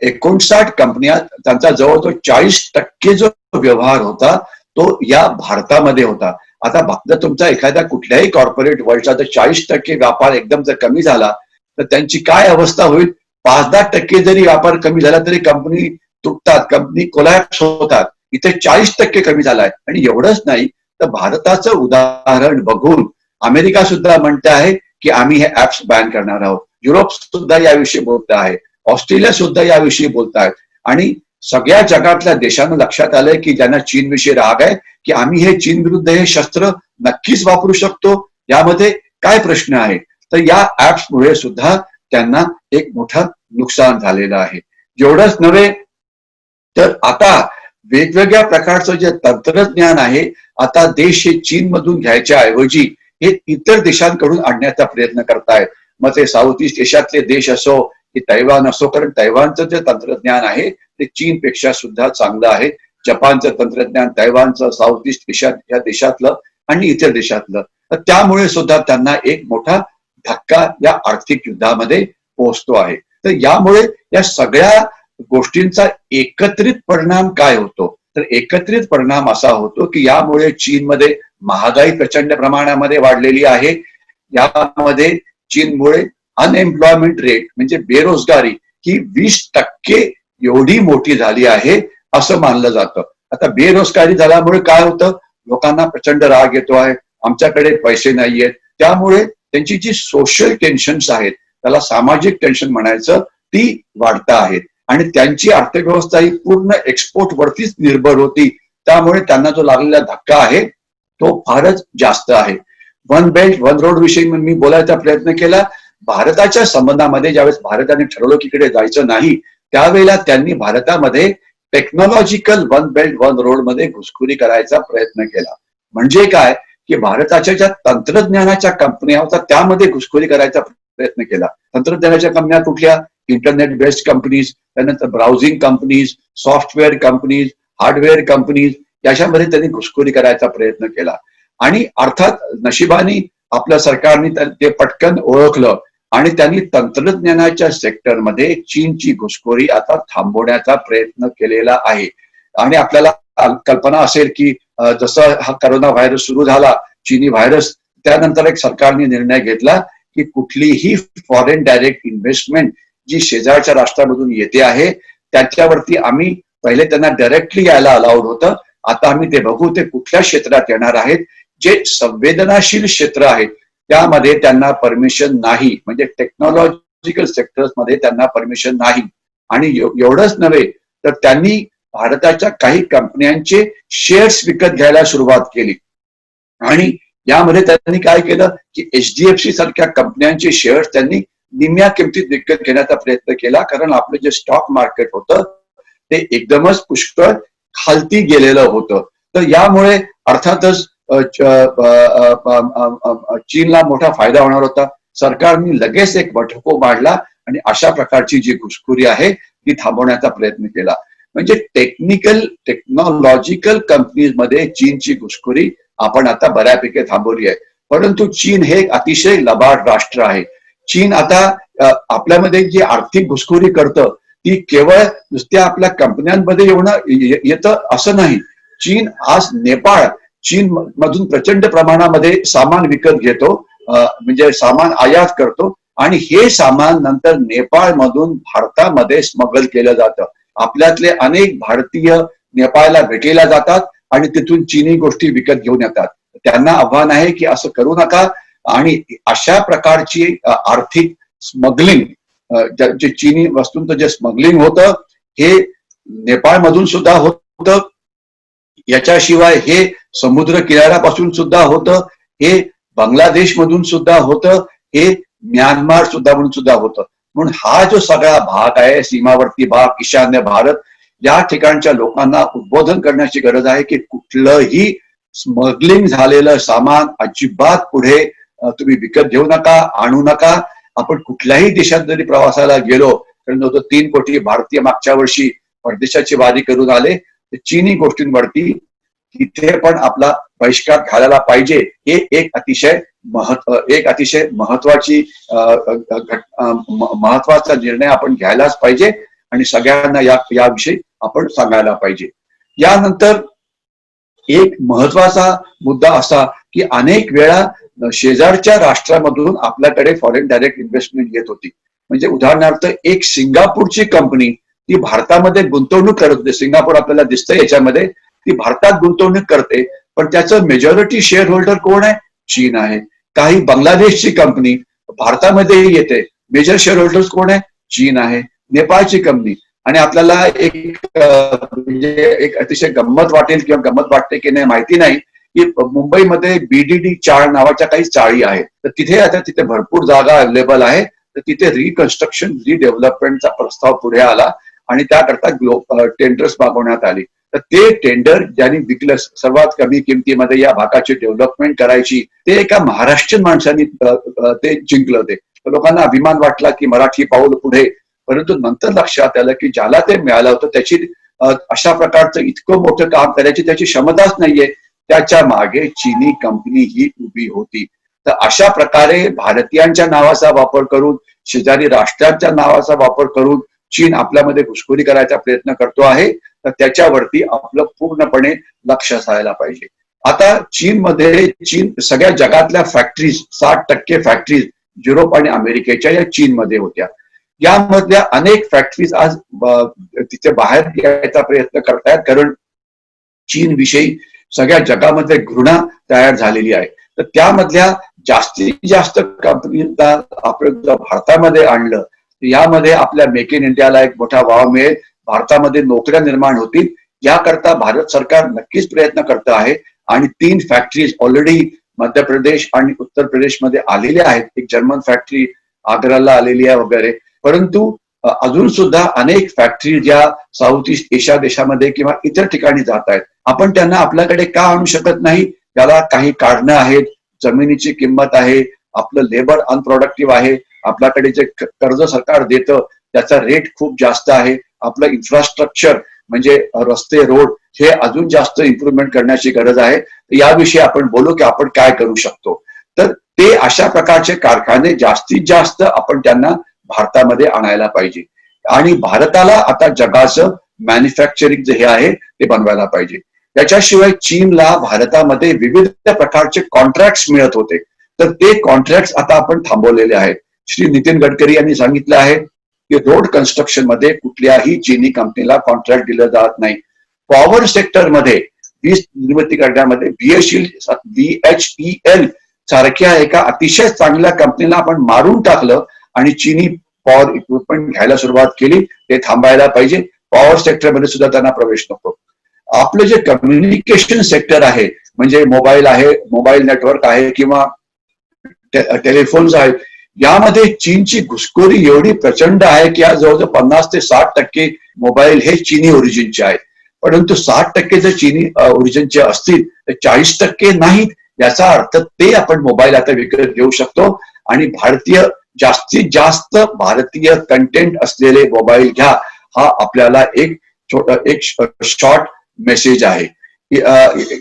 59 कंपन्या त्यांचा जवळजवळ 40% जो व्यवहार होता तो या भारतामध्ये होता. आता जर तुमचा एखाद्या कुठल्याही कॉर्पोरेट वर्ल्डचा जर 40% व्यापार एकदम जर कमी झाला तर त्यांची काय अवस्था होईल. 5-10% जरी व्यापार कमी झाला तरी कंपनी तुटतात, कंपनी कोलॅप्स होतात. इथे 40% कमी झालाय. आणि एवढंच नाही तर भारताचं उदाहरण बघून अमेरिका सुद्धा म्हणते आहे की आम्ही हे ऍप्स बॅन करणार आहोत. युरोप सुद्धा याविषयी बोलत आहे, ऑस्ट्रेलिया सुद्धा याविषयी बोलत आहेत. आणि सगळ्या जगातल्या देशांना लक्षात आलंय की ज्यांना चीनविषयी राग आहे की आम्ही हे चीन विरुद्ध हे शस्त्र नक्कीच वापरू शकतो, यामध्ये काय प्रश्न आहे. तर या ऍप्समुळे सुद्धा त्यांना एक मोठं नुकसान झालेलं आहे. एवढंच नव्हे तर आता वेगवेगळ्या प्रकारचं जे तंत्रज्ञान आहे आता देश हे चीन मधून घ्यायच्या ऐवजी हे इतर देशांकडून आणण्याचा प्रयत्न करतायत. मग ते साऊथ ईस्ट एशियातले देश असो की तैवान असो, कारण तैवानचं जे तंत्रज्ञान आहे ते चीनपेक्षा सुद्धा चांगलं आहे. जपानचं तंत्रज्ञान, तैवानचं, साऊथ ईस्ट एशिया या देशातलं आणि इतर देशातलं. तर त्यामुळे सुद्धा त्यांना एक मोठा धक्का या आर्थिक युद्धामध्ये पोहोचतो आहे. तर यामुळे या सगळ्या गोष्टींचा एकत्रित परिणाम काय होतो तर एकत्रित परिणाम असा होतो की यामुळे चीनमध्ये महागाई प्रचंड प्रमाणामध्ये वाढलेली आहे. यामध्ये चीनमुळे अनएम्प्लॉयमेंट रेट म्हणजे बेरोजगारी ही 20% एवढी मोठी झाली आहे असं मानलं जातं. आता बेरोजगारी झाल्यामुळे काय होतं, लोकांना प्रचंड राग येतो आहे, आमच्याकडे पैसे नाहीयेत. त्यामुळे त्यांची जी सोशल टेन्शन्स आहेत, त्याला सामाजिक टेन्शन म्हणायचं, ती वाढता आहेत. आणि त्यांची अर्थव्यवस्था ही पूर्ण एक्सपोर्ट वरतीच निर्भर होती. त्यामुळे त्यांना जो लागलेला धक्का आहे तो फारच जास्त आहे. वन बेल्ट वन रोड विषयी मी बोलायचा प्रयत्न केला. भारताच्या संबंधामध्ये ज्यावेळेस भारताने ठरवलं की इकडे जायचं नाही, त्यावेळेला त्यांनी भारतामध्ये technological one belt one road मध्ये घुसखोरी करायचा प्रयत्न केला. म्हणजे काय की भारताच्या ज्या तंत्रज्ञानाच्या कंपन्या होत्या त्यामध्ये घुसखोरी करायचा प्रयत्न केला. तंत्रज्ञानाच्या कंपन्या कुठल्या? इंटरनेट बेस्ड कंपनीज, त्यानंतर browsing companies, software companies, hardware companies, याच्यामध्ये त्यांनी घुसखोरी करायचा प्रयत्न केला. आणि अर्थात नशिबाने आपल्या सरकारने ते पटकन ओळखलं आणि त्यांनी तंत्रज्ञानाच्या सेक्टरमध्ये चीनची घुसखोरी आता थांबवण्याचा प्रयत्न केलेला आहे. आणि आपल्याला कल्पना असेल की जसं हा करोना व्हायरस सुरू झाला, चीनी व्हायरस, त्यानंतर एक सरकारने निर्णय घेतला की कुठलीही फॉरेन डायरेक्ट इन्व्हेस्टमेंट जी शेजारच्या राष्ट्रामधून येते आहे त्याच्यावरती आम्ही पहिले त्यांना डायरेक्टली यायला अलाउड होतं. आता आम्ही ते बघू ते कुठल्या क्षेत्रात येणार आहेत. जे संवेदनशील क्षेत्र आहेत त्यामध्ये त्यांना परमिशन नाही, म्हणजे टेक्नॉलॉजिकल सेक्टर्स मध्ये त्यांना परमिशन नाही. आणि एवढंच नव्हे तर त्यांनी भारताच्या काही कंपन्यांचे शेअर्स विकत घ्यायला सुरुवात केली. आणि यामध्ये त्यांनी काय केलं की HDFC सारख्या कंपन्यांचे शेअर्स त्यांनी निम्म्या किमतीत विकत घेण्याचा प्रयत्न केला. कारण आपलं जे स्टॉक मार्केट होतं ते एकदमच पुष्कळ खालती गेलेलं होतं. तर यामुळे अर्थातच चीनला मोठा फायदा होणार होता. सरकारने लगेच एक वटहुकूम मांडला आणि अशा प्रकारची जी घुसखोरी आहे ती थांबवण्याचा प्रयत्न केला. म्हणजे टेक्नॉलॉजिकल कंपनीज मध्ये चीनची घुसखोरी आपण आता बऱ्यापैकी थांबवली आहे. परंतु चीन हे एक अतिशय लबाड राष्ट्र आहे. चीन आता आपल्यामध्ये जी आर्थिक घुसखोरी करतं ती केवळ नुसत्या आपल्या कंपन्यांमध्ये येतं असं नाही. चीन आज नेपाळ, चीन मधून प्रचंड प्रमाणामध्ये सामान विकत घेतो, म्हणजे सामान आयात करतो आणि हे सामान नंतर नेपाळ मधून भारतामध्ये स्मगल केलं जातं. आपल्यातले अनेक भारतीय नेपाळला भेटीला जातात आणि तिथून चीनी गोष्टी विकत घेऊन येतात. त्यांना आव्हान आहे की असं करू नका. आणि अशा प्रकारची आर्थिक स्मगलिंग, जे चीनी वस्तूंचं जे स्मगलिंग होतं हे नेपाळमधून सुद्धा होतं. याच्याशिवाय हे समुद्र किनाऱ्यापासून सुद्धा होतं, हे बांगलादेश मधून सुद्धा होतं, हे म्यानमार म्हणून सुद्धा होतं. म्हणून हा जो सगळा भाग आहे, सीमावर्ती भाग, ईशान्य भारत, या ठिकाणच्या लोकांना उद्बोधन करण्याची गरज आहे की कुठलंही स्मगलिंग झालेलं सामान अजिबात पुढे तुम्ही विकत घेऊ नका, आणू नका. आपण कुठल्याही देशात जरी प्रवासाला गेलो तर 3 कोटी भारतीय मागच्या वर्षी परदेशाची वारी करून आले. चीनी गोष्टींवरती तिथे पण आपला बहिष्कार घालायला पाहिजे. हे एक अतिशय महत्वाचा निर्णय आपण घ्यायलाच पाहिजे आणि सगळ्यांना याविषयी आपण सांगायला पाहिजे. यानंतर एक महत्वाचा मुद्दा असा की अनेक वेळा शेजारच्या राष्ट्रामधून आपल्याकडे फॉरेन डायरेक्ट इन्व्हेस्टमेंट येत होती. म्हणजे उदाहरणार्थ एक सिंगापूरची कंपनी ती भारतामध्ये गुंतवणूक करत होते. सिंगापूर आपल्याला दिसतंय याच्यामध्ये, ती भारतात गुंतवणूक करते पण त्याचं मेजॉरिटी शेअर होल्डर कोण आहे? चीन आहे. काही बांगलादेशची कंपनी भारतामध्ये येते, मेजर शेअर होल्डर्स कोण आहे? चीन आहे. नेपाळची कंपनी. आणि आपल्याला एक अतिशय गंमत वाटेल किंवा गंमत वाटते की नाही माहिती नाही की मुंबईमध्ये BDD चाळ नावाच्या काही चाळी आहेत. तर तिथे भरपूर जागा अवेलेबल आहे. तर तिथे रिकन्स्ट्रक्शन रिडेव्हलपमेंटचा प्रस्ताव पुढे आला आणि त्याकरता टेंडर्स मागवण्यात आली. तर ते टेंडर ज्यांनी विकलं सर्वात कमी किमतीमध्ये या भागाची डेव्हलपमेंट करायची, ते एका महाराष्ट्रीयन माणसांनी ते जिंकलं. ते लोकांना अभिमान वाटला की मराठी पाऊल पुढे. परंतु नंतर लक्षात आलं की ज्याला ते मिळालं होतं त्याची अशा प्रकारचं इतकं मोठं काम करायची त्याची क्षमताच नाहीये. त्याच्या मागे चीनी कंपनी ही उभी होती. तर अशा प्रकारे भारतीयांच्या नावाचा वापर करून, शेजारी राष्ट्रांच्या नावाचा वापर करून चीन आपल्यामध्ये घुसखोरी करायचा प्रयत्न करतो आहे. तर त्याच्यावरती आपलं पूर्णपणे लक्ष असायला पाहिजे. आता चीन सगळ्या जगातल्या फॅक्टरीज 60% फॅक्टरीज युरोप आणि अमेरिकेच्या या चीनमध्ये होत्या. यामधल्या अनेक फॅक्टरीज आज तिथे बाहेर यायचा प्रयत्न करतायत, कारण चीन विषयी सगळ्या जगामध्ये घृणा तयार झालेली आहे. तर त्यामधल्या जास्तीत जास्त कंपनीला आपण भारतामध्ये आणलं, यामध्ये आपल्या मेक इन इंडियाला एक मोठा वाव मिळेल, भारतामध्ये नोकऱ्या निर्माण होतील. याकरता भारत सरकार नक्कीच प्रयत्न करत आहे आणि 3 फॅक्टरीज ऑलरेडी मध्य प्रदेश आणि उत्तर प्रदेशमध्ये आलेल्या आहेत. एक जर्मन फॅक्टरी आग्राला आलेली आहे वगैरे. परंतु अजून सुद्धा अनेक फॅक्टरी ज्या साऊथ ईस्ट एशिया देशामध्ये किंवा इतर ठिकाणी जात आहेत. आपण त्यांना आपल्याकडे का आणू शकत नाही? त्याला काही कारणं आहेत. जमिनीची किंमत आहे, आपलं लेबर अनप्रोडक्टिव्ह आहे, आपल्याकडे जे कर्ज सरकार देतं त्याचा रेट खूप जास्त आहे, आपलं इन्फ्रास्ट्रक्चर म्हणजे रस्ते रोड हे अजून जास्त इम्प्रुव्हमेंट करण्याची गरज आहे. याविषयी आपण बोलू की आपण काय करू शकतो. तर ते अशा प्रकारचे कारखाने जास्तीत जास्त आपण त्यांना भारतामध्ये आणायला पाहिजे आणि भारताला आता जगाचं मॅन्युफॅक्चरिंग जे हे आहे ते बनवायला पाहिजे. त्याच्याशिवाय चीनला भारतामध्ये विविध प्रकारचे कॉन्ट्रॅक्ट मिळत होते, तर ते कॉन्ट्रॅक्ट आता आपण थांबवलेले आहेत. श्री नितीन गडकरी यांनी सांगितलं आहे की रोड कन्स्ट्रक्शन मध्ये कुठल्याही चीनी कंपनीला कॉन्ट्रॅक्ट दिलं जात नाही. पॉवर सेक्टरमध्ये वीज निर्मिती करण्यामध्ये BHEL सारख्या एका अतिशय चांगल्या कंपनीला आपण मारून टाकलं आणि चीनी पॉवर इक्विपमेंट घ्यायला सुरुवात केली. ते थांबायला पाहिजे. पॉवर सेक्टरमध्ये सुद्धा त्यांना प्रवेश नको. आपलं जे कम्युनिकेशन सेक्टर आहे म्हणजे मोबाईल आहे, मोबाईल नेटवर्क आहे किंवा टेलिफोन्स आहेत, यामध्ये चीनची घुसखोरी एवढी प्रचंड आहे की आज जवळजवळ 50 ते 60% मोबाईल हे चीनी ओरिजिनचे आहेत. परंतु 60% जर चीनी ओरिजिनचे असतील तर 40% नाहीत. याचा अर्थ ते आपण मोबाईल आता विकत घेऊ शकतो आणि जास्तीत जास्त भारतीय कंटेंट असलेले मोबाईल घ्या, हा आपल्याला एक शॉर्ट मेसेज आहे.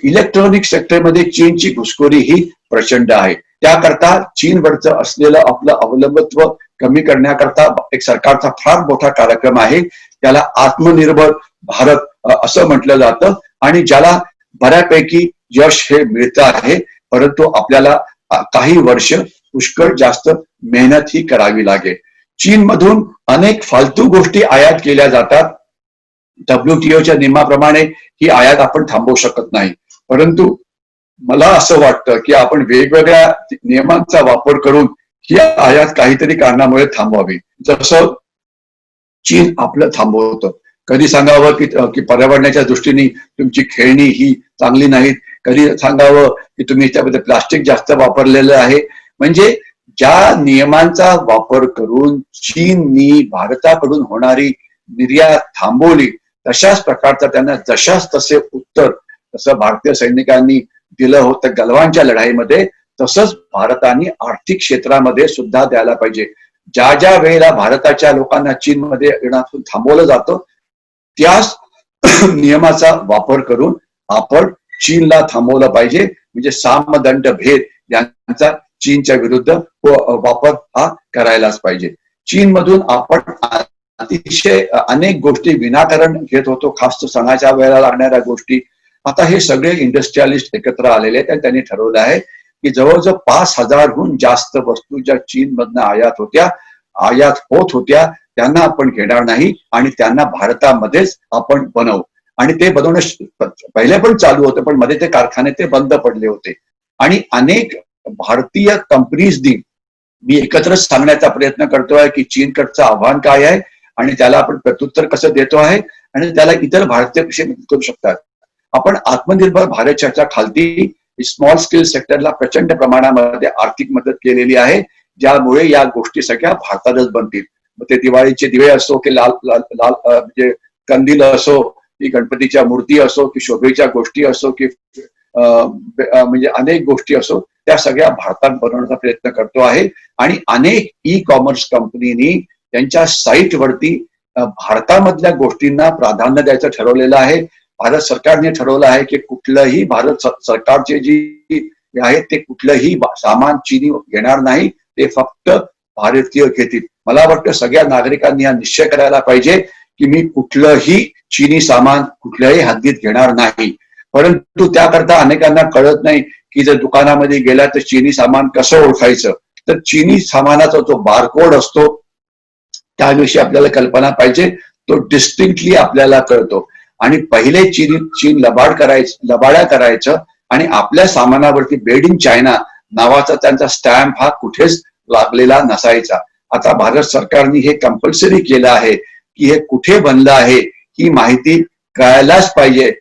इलेक्ट्रॉनिक सेक्टरमध्ये चीनची घुसखोरी ही प्रचंड आहे. त्याकरता चीनवरचं असलेलं आपलं अवलंबित्व कमी करण्याकरता एक सरकारचा फार मोठा कार्यक्रम आहे. त्याला आत्मनिर्भर भारत असं म्हटलं जातं आणि ज्याला बऱ्यापैकी यश हे मिळतं आहे. परंतु आपल्याला काही वर्ष पुष्कळ जास्त मेहनत ही करावी लागेल. चीनमधून अनेक फालतू गोष्टी आयात केल्या जातात. WTOच्या नियमाप्रमाणे ही आयात आपण थांबवू शकत नाही. परंतु मला असं वाटतं की आपण वेगवेगळ्या नियमांचा वापर करून ही आयात काहीतरी कारणामुळे थांबवावी. जसं चीन आपलं थांबवतं. कधी सांगावं की पर्यावरणाच्या दृष्टीने तुमची खेळणी ही चांगली नाहीत, कधी सांगावं की तुम्ही त्यामध्ये प्लास्टिक जास्त वापरलेलं आहे. म्हणजे ज्या नियमांचा वापर करून चीननी भारताकडून होणारी निर्यात थांबवली, तशाच प्रकारचा त्यांना जशाच तसे उत्तर जसं भारतीय सैनिकांनी दिलं होतं गलवानच्या लढाईमध्ये, तसंच भारताने आर्थिक क्षेत्रामध्ये सुद्धा द्यायला पाहिजे. ज्या ज्या वेळेला भारताच्या लोकांना चीनमध्ये येण्यातून थांबवलं जातं त्याच नियमाचा वापर करून आपण चीनला थांबवलं पाहिजे. म्हणजे सामदंड भेद यांचा चीनच्या विरुद्ध वापर हा करायलाच पाहिजे. चीनमधून आपण अतिशय अनेक गोष्टी विनाकारण घेत होतो, खास सणाच्या वेळेला लागणाऱ्या गोष्टी. आता हे सगळे इंडस्ट्रियलिस्ट एकत्र आलेले आहेत आणि त्यांनी ठरवलं आहे की जवळजवळ 5,000हून जास्त वस्तू ज्या चीनमधनं आयात होत होत्या त्यांना आपण घेणार नाही आणि त्यांना भारतामध्येच आपण बनवू. आणि ते बनवणं पहिले पण चालू होतं, पण मध्ये ते कारखाने ते बंद पडले होते आणि अनेक भारतीय कंपनीजनी मी एकत्रच सांगण्याचा प्रयत्न करतोय की चीनकडचं आव्हान काय आहे आणि त्याला आपण प्रत्युत्तर कसं देतो आहे आणि त्याला इतर भारतीय कसे मदत करू शकतात. आपण आत्मनिर्भर भारतच्या खालती स्मॉल स्केल सेक्टरला प्रचंड प्रमाणामध्ये आर्थिक मदत केलेली आहे, ज्यामुळे या गोष्टी सगळ्या भारतातच बनतील. मग ते दिवाळीचे दिवे असो की लाल म्हणजे कंदील असो की गणपतीच्या मूर्ती असो की शोभेच्या गोष्टी असो की म्हणजे अनेक गोष्टी असो, त्या सगळ्या भारतात बनवण्याचा प्रयत्न करतो आहे. आणि अनेक ई कॉमर्स कंपनीनी त्यांच्या साईटवरती भारतामधल्या गोष्टींना प्राधान्य द्यायचं ठरवलेलं आहे. भारत सरकारने ठरवलं आहे की कुठलंही भारत सरकारचे जी आहे ते कुठलंही सामान चीनी घेणार नाही, ते फक्त भारतीय घेतील. मला वाटतं सगळ्या नागरिकांनी हा निश्चय करायला पाहिजे की मी कुठलंही चीनी सामान कुठल्याही हद्दीत घेणार नाही. परंतु त्याकरता अनेकांना कळत नाही की जर दुकानामध्ये गेला तर चीनी सामान कसं ओळखायचं. तर चीनी सामानाचा जो बारकोड असतो त्याविषयी आपल्याला कल्पना पाहिजे. तो डिस्टिंक्टली आपल्याला कळतो आणि पहिले चीन लबाड्या करायचं आणि आपल्या सामानावरती मेड इन चायना नावाचा त्यांचा स्टॅम्प हा कुठेच लागलेला नसायचा. आता भारत सरकारने हे कंपल्सरी केलं आहे की हे कुठे बनलं आहे ही माहिती कळायलाच पाहिजे.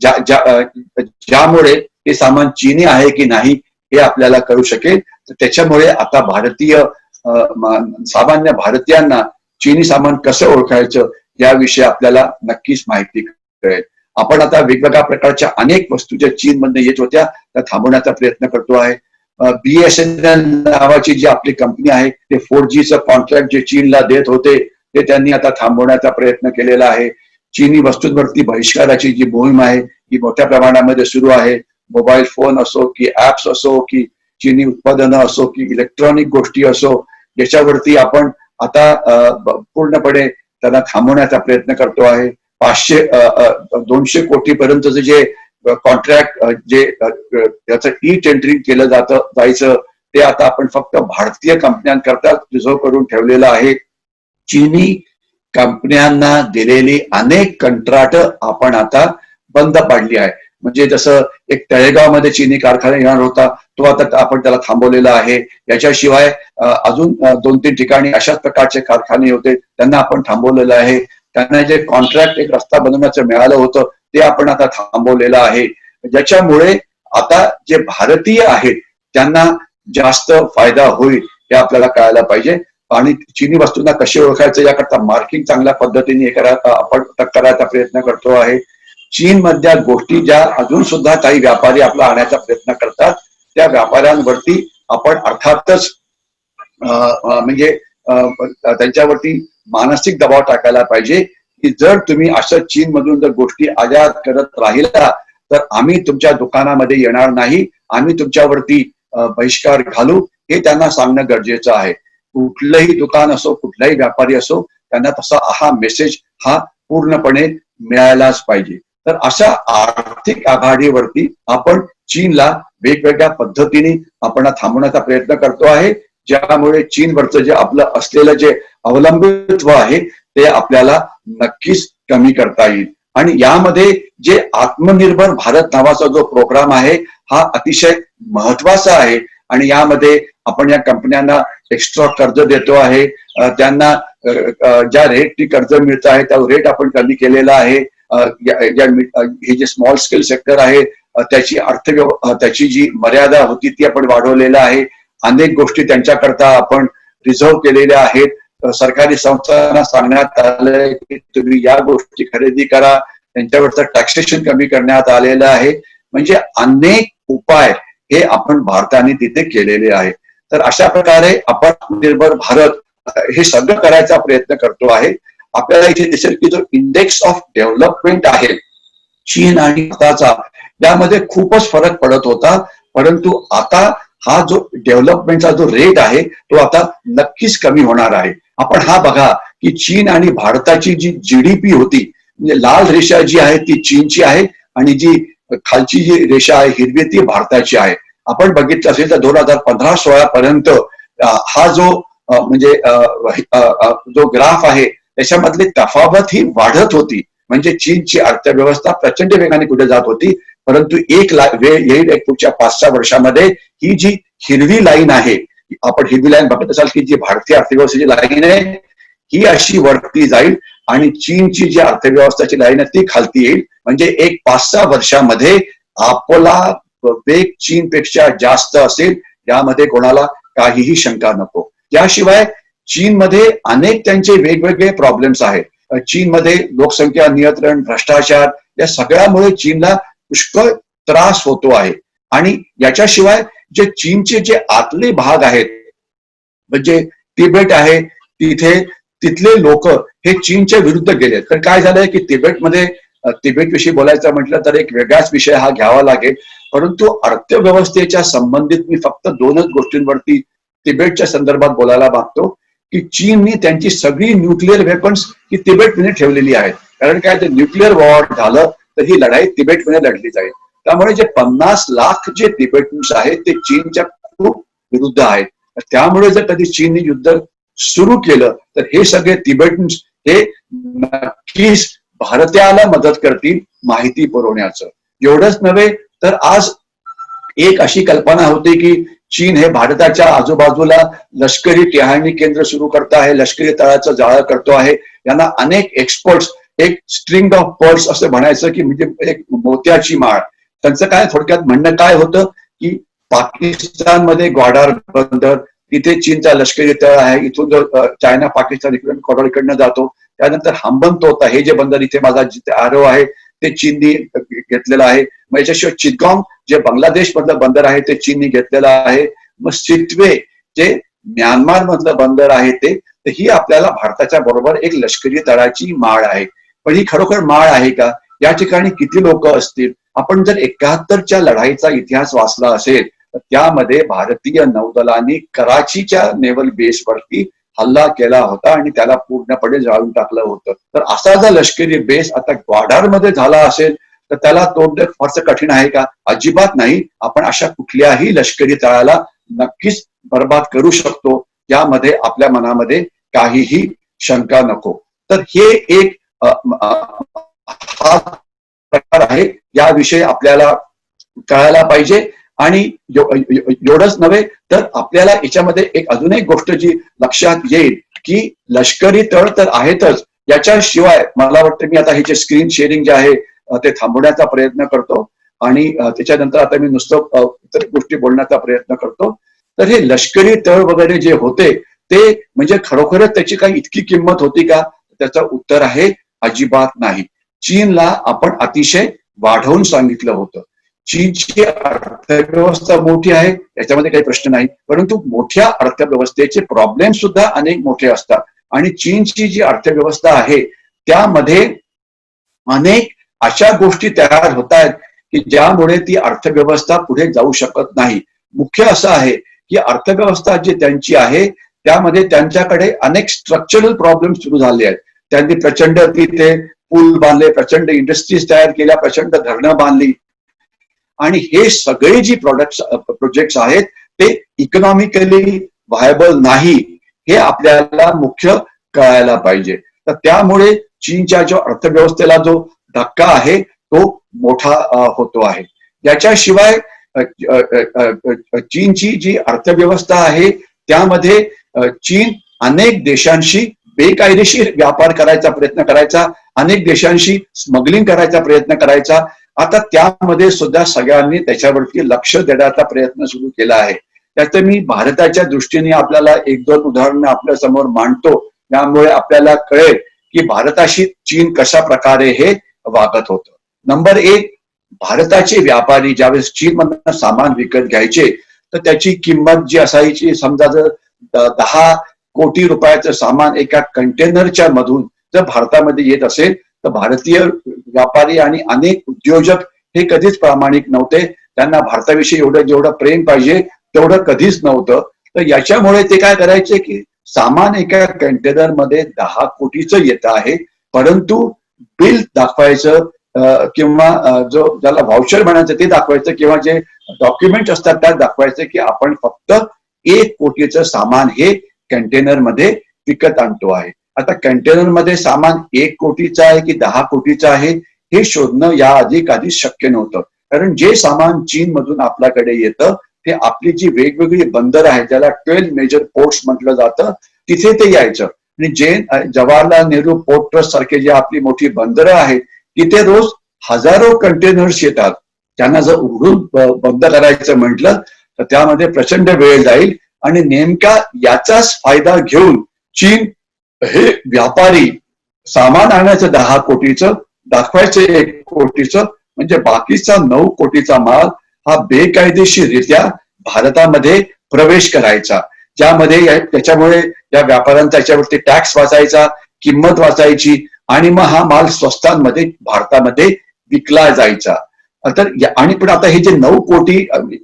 ज्यामुळे हे सामान चीनी आहे की नाही हे आपल्याला कळू शकेल. तर त्याच्यामुळे आता सामान्य भारतीयांना चीनी सामान कसं ओळखायचं याविषयी आपल्याला नक्कीच माहिती कळेल. आपण आता वेगवेगळ्या प्रकारच्या अनेक वस्तू ज्या चीनमध्ये येत होत्या त्या थांबवण्याचा प्रयत्न करतो आहे. BSNL नावाची जी आपली कंपनी आहे ते 4Gचं कॉन्ट्रॅक्ट जे चीनला देत होते ते त्यांनी आता थांबवण्याचा प्रयत्न केलेला आहे. चीनी वस्तूंवरती बहिष्काराची जी मोहीम आहे ही मोठ्या प्रमाणामध्ये सुरू आहे. मोबाईल फोन असो की ऍप्स असो की चीनी उत्पादनं असो की इलेक्ट्रॉनिक गोष्टी असो याच्यावरती आपण आता पूर्णपणे त्यांना थांबवण्याचा प्रयत्न करतो आहे. 200 कोटी पर्यंतचं जे कॉन्ट्रॅक्ट जे त्याचं टेंडरिंग केलं जायचं ते आता आपण फक्त भारतीय कंपन्यांकरता रिझर्व्ह करून ठेवलेलं आहे. चीनी कंपन्यांना दिलेली अनेक कंत्राट आपण आता बंद पाडली आहे. म्हणजे जसं एक तळेगावमध्ये चीनी कारखाना येणार होता तो आता आपण त्याला थांबवलेला आहे. याच्याशिवाय अजून 2-3 ठिकाणी अशाच प्रकारचे कारखाने होते त्यांना आपण थांबवलेलं आहे. त्यांना जे कॉन्ट्रॅक्ट एक रस्ता बनवण्याचं मिळालं होतं ते आपण आता थांबवलेलं आहे. ज्याच्यामुळे आता जे भारतीय आहेत त्यांना जास्त फायदा होईल हे आपल्याला कळायला पाहिजे. आणि चीनी वस्तूंना कसे ओळखायचं याकरता मार्किंग चांगल्या पद्धतीने आपण करायचा प्रयत्न करतो आहे. चीन मधल्या गोष्टी ज्या अजून सुद्धा काही व्यापारी आपला आणण्याचा प्रयत्न करतात त्या व्यापाऱ्यांवरती आपण अर्थातच म्हणजे त्यांच्यावरती मानसिक दबाव टाकायला पाहिजे की जर तुम्ही असं चीन मधून जर गोष्टी आयात करत राहिला तर आम्ही तुमच्या दुकानामध्ये येणार नाही, आम्ही तुमच्यावरती बहिष्कार घालू हे त्यांना सांगणं गरजेचं आहे. कुठलंही दुकान असो कुठलाही व्यापारी असो त्यांना तसा हा मेसेज हा पूर्णपणे मिळायलाच पाहिजे. तर अशा आर्थिक आघाडीवरती आपण चीनला वेगवेगळ्या पद्धतीने आपण थांबवण्याचा प्रयत्न करतो आहे. ज्यामुळे चीनवरचं जे आपलं असलेलं जे अवलंबित्व आहे ते आपल्याला नक्कीच कमी करता येईल. आणि यामध्ये जे आत्मनिर्भर भारत नावाचा जो प्रोग्राम आहे हा अतिशय महत्वाचा आहे. आणि यामध्ये आपण या कंपन्यांना एक्स्ट्रा कर्ज देतो आहे. त्यांना ज्या रेटनी कर्ज मिळत आहे त्या रेट आपण कमी केलेला आहे. हे जे स्मॉल स्केल सेक्टर आहे त्याची जी मर्यादा होती ती आपण वाढवलेला आहे. अनेक गोष्टी त्यांच्याकरता आपण रिझर्व्ह केलेल्या आहेत. सरकारी संस्थांना सांगण्यात आलंय की तुम्ही या गोष्टी खरेदी करा. त्यांच्यावरचं टॅक्सेशन कमी करण्यात आलेलं आहे. म्हणजे अनेक उपाय हे आपण भारताने तिथे केलेले आहे. तर अशा प्रकारे आपण निर्भर भारत हे सगळं करायचा प्रयत्न करतो आहे. आपल्याला इथे दिसेल की जो इंडेक्स ऑफ डेव्हलपमेंट आहे चीन आणि भारताचा यामध्ये खूपच फरक पडत होता. परंतु आता हा जो डेव्हलपमेंटचा जो रेट आहे तो आता नक्कीच कमी होणार आहे. आपण हा बघा की चीन आणि भारताची जी GDP होती म्हणजे लाल रेषा जी आहे ती चीनची आहे आणि जी खालची जी रेषा आहे हिरवी ती भारताची आहे. आपण बघितलं असेल तर 2015-16 पर्यंत हा जो म्हणजे जो ग्राफ आहे त्याच्यामधली तफावत ही वाढत होती. म्हणजे चीनची अर्थव्यवस्था प्रचंड वेगाने पुढे जात होती. परंतु एक वेळ येईल एक पुढच्या 5-6 वर्षामध्ये ही जी हिरवी लाईन आहे आपण हिरवी लाईन बघत असाल की जी भारतीय अर्थव्यवस्थेची लाईन आहे ही अशी वरती जाईल आणि चीनची जी अर्थव्यवस्थेची लाईन आहे ती खालती येईल. म्हणजे एक 5-6 वर्षामध्ये आपला वेग चीनपेक्षा जास्त असेल यामध्ये कोणाला काहीही शंका नको. याशिवाय चीनमध्ये अनेक त्यांचे वेगवेगळे प्रॉब्लेम्स आहेत. चीनमध्ये लोकसंख्या नियंत्रण भ्रष्टाचार या सगळ्यामुळे चीनला पुष्कळ त्रास होतो आहे. आणि याच्याशिवाय जे चीनचे जे आतले भाग आहेत म्हणजे तिबेट आहे तिथले लोक हे चीनच्या विरुद्ध गेले. तर काय झालंय की तिबेट विषयी बोलायचं म्हटलं तर एक वेगळाच विषय हा घ्यावा लागेल. परंतु अर्थव्यवस्थेच्या संबंधित मी फक्त 2च गोष्टींवरती तिबेटच्या संदर्भात बोलायला मागतो की चीनने त्यांची सगळी न्यूक्लिअर वेपन्स ही तिबेटमध्ये ठेवलेली आहेत. कारण काय ते न्यूक्लिअर वॉर झालं तर ही लढाई तिबेटमध्ये लढली जाईल. त्यामुळे जे 50 लाख जे तिबेटन्स आहेत ते चीनच्या खूप विरुद्ध आहेत. त्यामुळे जर कधी चीनने युद्ध सुरू केलं तर हे सगळे तिबेटन्स हे नक्कीच भारताला मदत करतील माहिती पुरवण्याचं. एवढंच नव्हे तर आज एक अशी कल्पना होती की चीन हे भारताच्या आजूबाजूला लष्करी टेहळणी केंद्र सुरू करत आहे, लष्करी तळाचं जाळं करतो आहे. यांना अनेक एक्सपर्ट्स एक स्ट्रिंग ऑफ पर्ल्स असं म्हणायचं की म्हणजे एक मोत्याची माळ. त्यांचं काय थोडक्यात म्हणणं काय होतं की पाकिस्तानमध्ये ग्वाडार बंदर, तिथे चीनचा लष्करी तळ आहे, इथून जो चायना पाकिस्तान कॉरिडॉर इकडनं जातो. त्यानंतर हंबनतोता हे जे बंदर इथे माझा जिथे आरो आहे ते चीननी घेतलेलं आहे. मग याच्याशिवाय चिटगॉंग जे बांगलादेश मधलं बंदर आहे ते चीननी घेतलेलं आहे. मग सिटवे जे म्यानमार मधलं बंदर आहे ते, तर ही आपल्याला भारताच्या बरोबर एक लष्करी तळाची माळ आहे. पण ही खरोखर माळ आहे का? या ठिकाणी किती लोक असतील? आपण जर 71च्या लढाईचा इतिहास वाचला असेल तर त्यामध्ये भारतीय नौदलाने कराचीच्या नेव्हल बेसवरती हल्ला केला होता आणि त्याला पूर्णपणे जाळून टाकलं होतं. तर असा जर लष्करी बेस आता ग्वाडारमध्ये झाला असेल तर त्याला तोडणं फारसं कठीण आहे का? अजिबात नाही. आपण अशा कुठल्याही लष्करी तळाला नक्कीच बर्बाद करू शकतो, यामध्ये आपल्या मनामध्ये काहीही शंका नको. तर हे एक हा प्रकार आहे, याविषयी आपल्याला कळायला पाहिजे. आणि एवढंच नव्हे तर आपल्याला याच्यामध्ये एक अजून एक गोष्ट जी लक्षात येईल की लष्करी तळ तर आहेतच, याच्याशिवाय मला वाटतं मी आता हे जे स्क्रीन शेअरिंग जे आहे ते थांबवण्याचा प्रयत्न करतो आणि त्याच्यानंतर आता मी नुसतं इतर गोष्टी बोलण्याचा प्रयत्न करतो. तर हे लष्करी तळ वगैरे जे होते ते म्हणजे खरोखरच त्याची काही इतकी किंमत होती का? त्याचं उत्तर आहे अजिबात नाही. चीनला आपण अतिशय वाढवून सांगितलं होतं. चीनची अर्थव्यवस्था मोठी आहे, याच्यामध्ये काही प्रश्न नाही, परंतु मोठ्या अर्थव्यवस्थेचे प्रॉब्लेम सुद्धा अनेक मोठे असतात. आणि चीनची जी अर्थव्यवस्था आहे त्यामध्ये अनेक अशा गोष्टी तयार होत आहेत की ज्यामुळे ती अर्थव्यवस्था पुढे जाऊ शकत नाही. मुख्य असं आहे की अर्थव्यवस्था जी त्यांची आहे त्यामध्ये त्यांच्याकडे अनेक स्ट्रक्चरल प्रॉब्लेम सुरू झाले आहेत. त्यांनी प्रचंड तिथे पूल बांधले, प्रचंड इंडस्ट्रीज तयार केल्या, प्रचंड धरणं बांधली. आणि हे सगळे जी प्रोजेक्ट्स आहेत ते इकॉनॉमिकली व्हायबल नाही, हे आपल्याला मुख्य कळायला पाहिजे. तर त्यामुळे चीनच्या जो अर्थव्यवस्थेला जो धक्का आहे तो मोठा होतो आहे. याच्याशिवाय चीनची जी अर्थव्यवस्था आहे त्यामध्ये चीन अनेक देशांशी बेकायदेशीर व्यापार करायचा प्रयत्न करायचा, अनेक देशांशी स्मगलिंग करायचा प्रयत्न करायचा. आता त्यामध्ये सुद्धा सगळ्यांनी त्याच्यावरती लक्ष देण्याचा प्रयत्न सुरू केला आहे. त्याचं मी भारताच्या दृष्टीने आपल्याला 1-2 उदाहरणं आपल्या समोर मांडतो, त्यामुळे आपल्याला कळेल की भारताशी चीन कशा प्रकारे हे वागत होतं. नंबर 1, भारताचे व्यापारी ज्यावेळेस चीनमधून सामान विकत घ्यायचे तर त्याची किंमत जी असायची, समजा जर 10 कोटी रुपयाचं सामान एका कंटेनरच्या मधून जर भारतामध्ये येत असेल तर भारतीय व्यापारी आणि अनेक उद्योजक हे कधीच प्रामाणिक नव्हते. त्यांना भारताविषयी जेवढं प्रेम पाहिजे तेवढं कधीच नव्हतं. तर याच्यामुळे ते काय करायचे की सामान एका कंटेनरमध्ये 10 कोटीचं येत आहे, परंतु बिल दाखवायचं किंवा जो ज्याला व्हाउचर म्हणायचं ते दाखवायचं, किंवा जे डॉक्युमेंट असतात त्यात दाखवायचं की आपण फक्त 1 कोटीचं सामान हे कंटेनरमध्ये विकत आणतो आहे. आता कंटेनरमध्ये सामान 1 कोटीचं आहे की 10 कोटीचं आहे हे शोधणं याआधी कधीच शक्य नव्हतं. कारण जे सामान चीन मधून आपल्याकडे येतं ते आपली जी वेगवेगळी बंदर आहेत, ज्याला 12 मेजर पोर्ट्स म्हटलं जातं, तिथे ते यायचं. आणि जे जवाहरलाल नेहरू पोर्ट ट्रस्ट सारखे जे आपली मोठी बंदरं आहेत तिथे रोज हजारो कंटेनर्स येतात. त्यांना जर उघडून बंद करायचं म्हटलं तर त्यामध्ये प्रचंड वेळ जाईल. आणि नेमका याचाच फायदा घेऊन चीन हे व्यापारी सामान आणायचं 10 कोटीचं, दाखवायचं 1 कोटीचं, म्हणजे बाकीचा 9 कोटीचा माल हा बेकायदेशीररित्या भारतामध्ये प्रवेश करायचा, ज्यामध्ये त्याच्यामुळे या व्यापाऱ्यांचा याच्यावरती टॅक्स वाचायचा, किंमत वाचायची आणि मग हा माल स्वस्तांमध्ये भारतामध्ये विकला जायचा. तर आणि पण आता हे जे 9 कोटी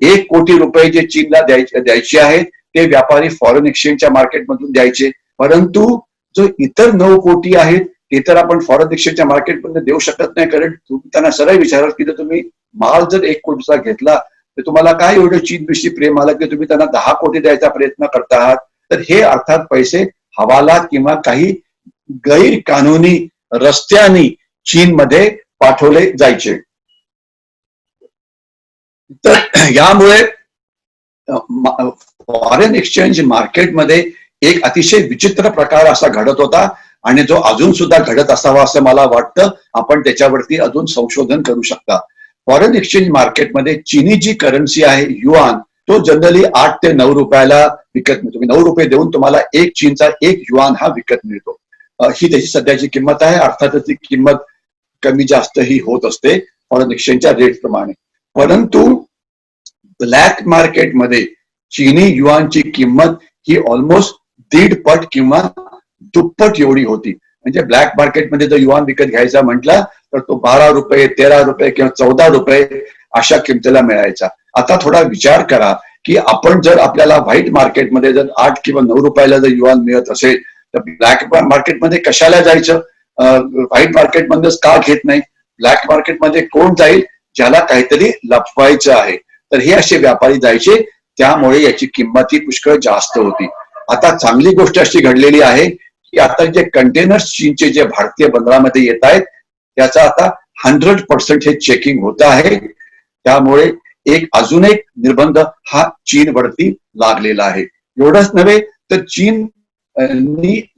1 कोटी रुपये जे चीनला द्यायचे आहेत ते व्यापारी फॉरेन एक्सचेंजच्या मार्केटमधून द्यायचे, परंतु जो इतर 9 कोटी आहेत ते तर आपण फॉरेन एक्सचेंजच्या मार्केटमध्ये देऊ शकत नाही, कारण तुम्ही त्यांना सरळ विचाराल की जर तुम्ही माल जर 1 कोटीचा घेतला तर तुम्हाला काय एवढं चीनविषयी प्रेम आलं की तुम्ही त्यांना 10 कोटी द्यायचा प्रयत्न करता आहात. तर हे अर्थात पैसे हवाला किंवा काही गैरकानूनी रस्त्याने चीनमध्ये पाठवले जायचे. तर यामुळे फॉरेन एक्सचेंज मार्केटमध्ये एक अतिशय विचित्र प्रकार असा घडत होता आणि जो अजून सुद्धा घडत असावा असं मला वाटतं. आपण त्याच्यावरती अजून संशोधन करू शकता. फॉरेन एक्सचेंज मार्केटमध्ये चीनी जी करन्सी आहे युआन, तो जनरली 8 ते 9 रुपयाला विकत मिळतो. 9 रुपये देऊन तुम्हाला एक चीनचा 1 युआन हा विकत मिळतो. ही त्याची सध्याची किंमत आहे. अर्थातच ती किंमत कमी जास्त ही होत असते फॉरेन एक्सचेंजच्या रेट प्रमाणे. परंतु ब्लॅक मार्केटमध्ये चीनी युआनची किंमत ही ऑलमोस्ट 1.5 पट किंवा दुप्पट एवढी होती. म्हणजे ब्लॅक मार्केटमध्ये जर युआन विकत घ्यायचा म्हटला तर तो 12 रुपये 13 रुपये किंवा 14 रुपये अशा किमतीला मिळायचा. आता थोडा विचार करा की आपण जर आपल्याला व्हाईट मार्केटमध्ये जर 8 किंवा 9 रुपयाला जर युआन मिळत असेल तर ब्लॅक मार्केटमध्ये कशाला जायचं? व्हाईट मार्केटमध्येच का घेत नाही? ब्लॅक मार्केटमध्ये कोण जाईल? ज्याला काहीतरी लपवायचं आहे. तर हे असे व्यापारी जायचे, त्यामुळे याची किंमत ही पुष्कळ जास्त होती. आता चांगली गोष्ट अशी घडलेली आहे की आता जे कंटेनर्स चीनचे जे भारतीय बंदरामध्ये येत आहेत त्याचा आता 100% हे चेकिंग होत आहे. त्यामुळे अजून एक निर्बंध हा चीनवरती लागलेला आहे. एवढंच नव्हे तर चीन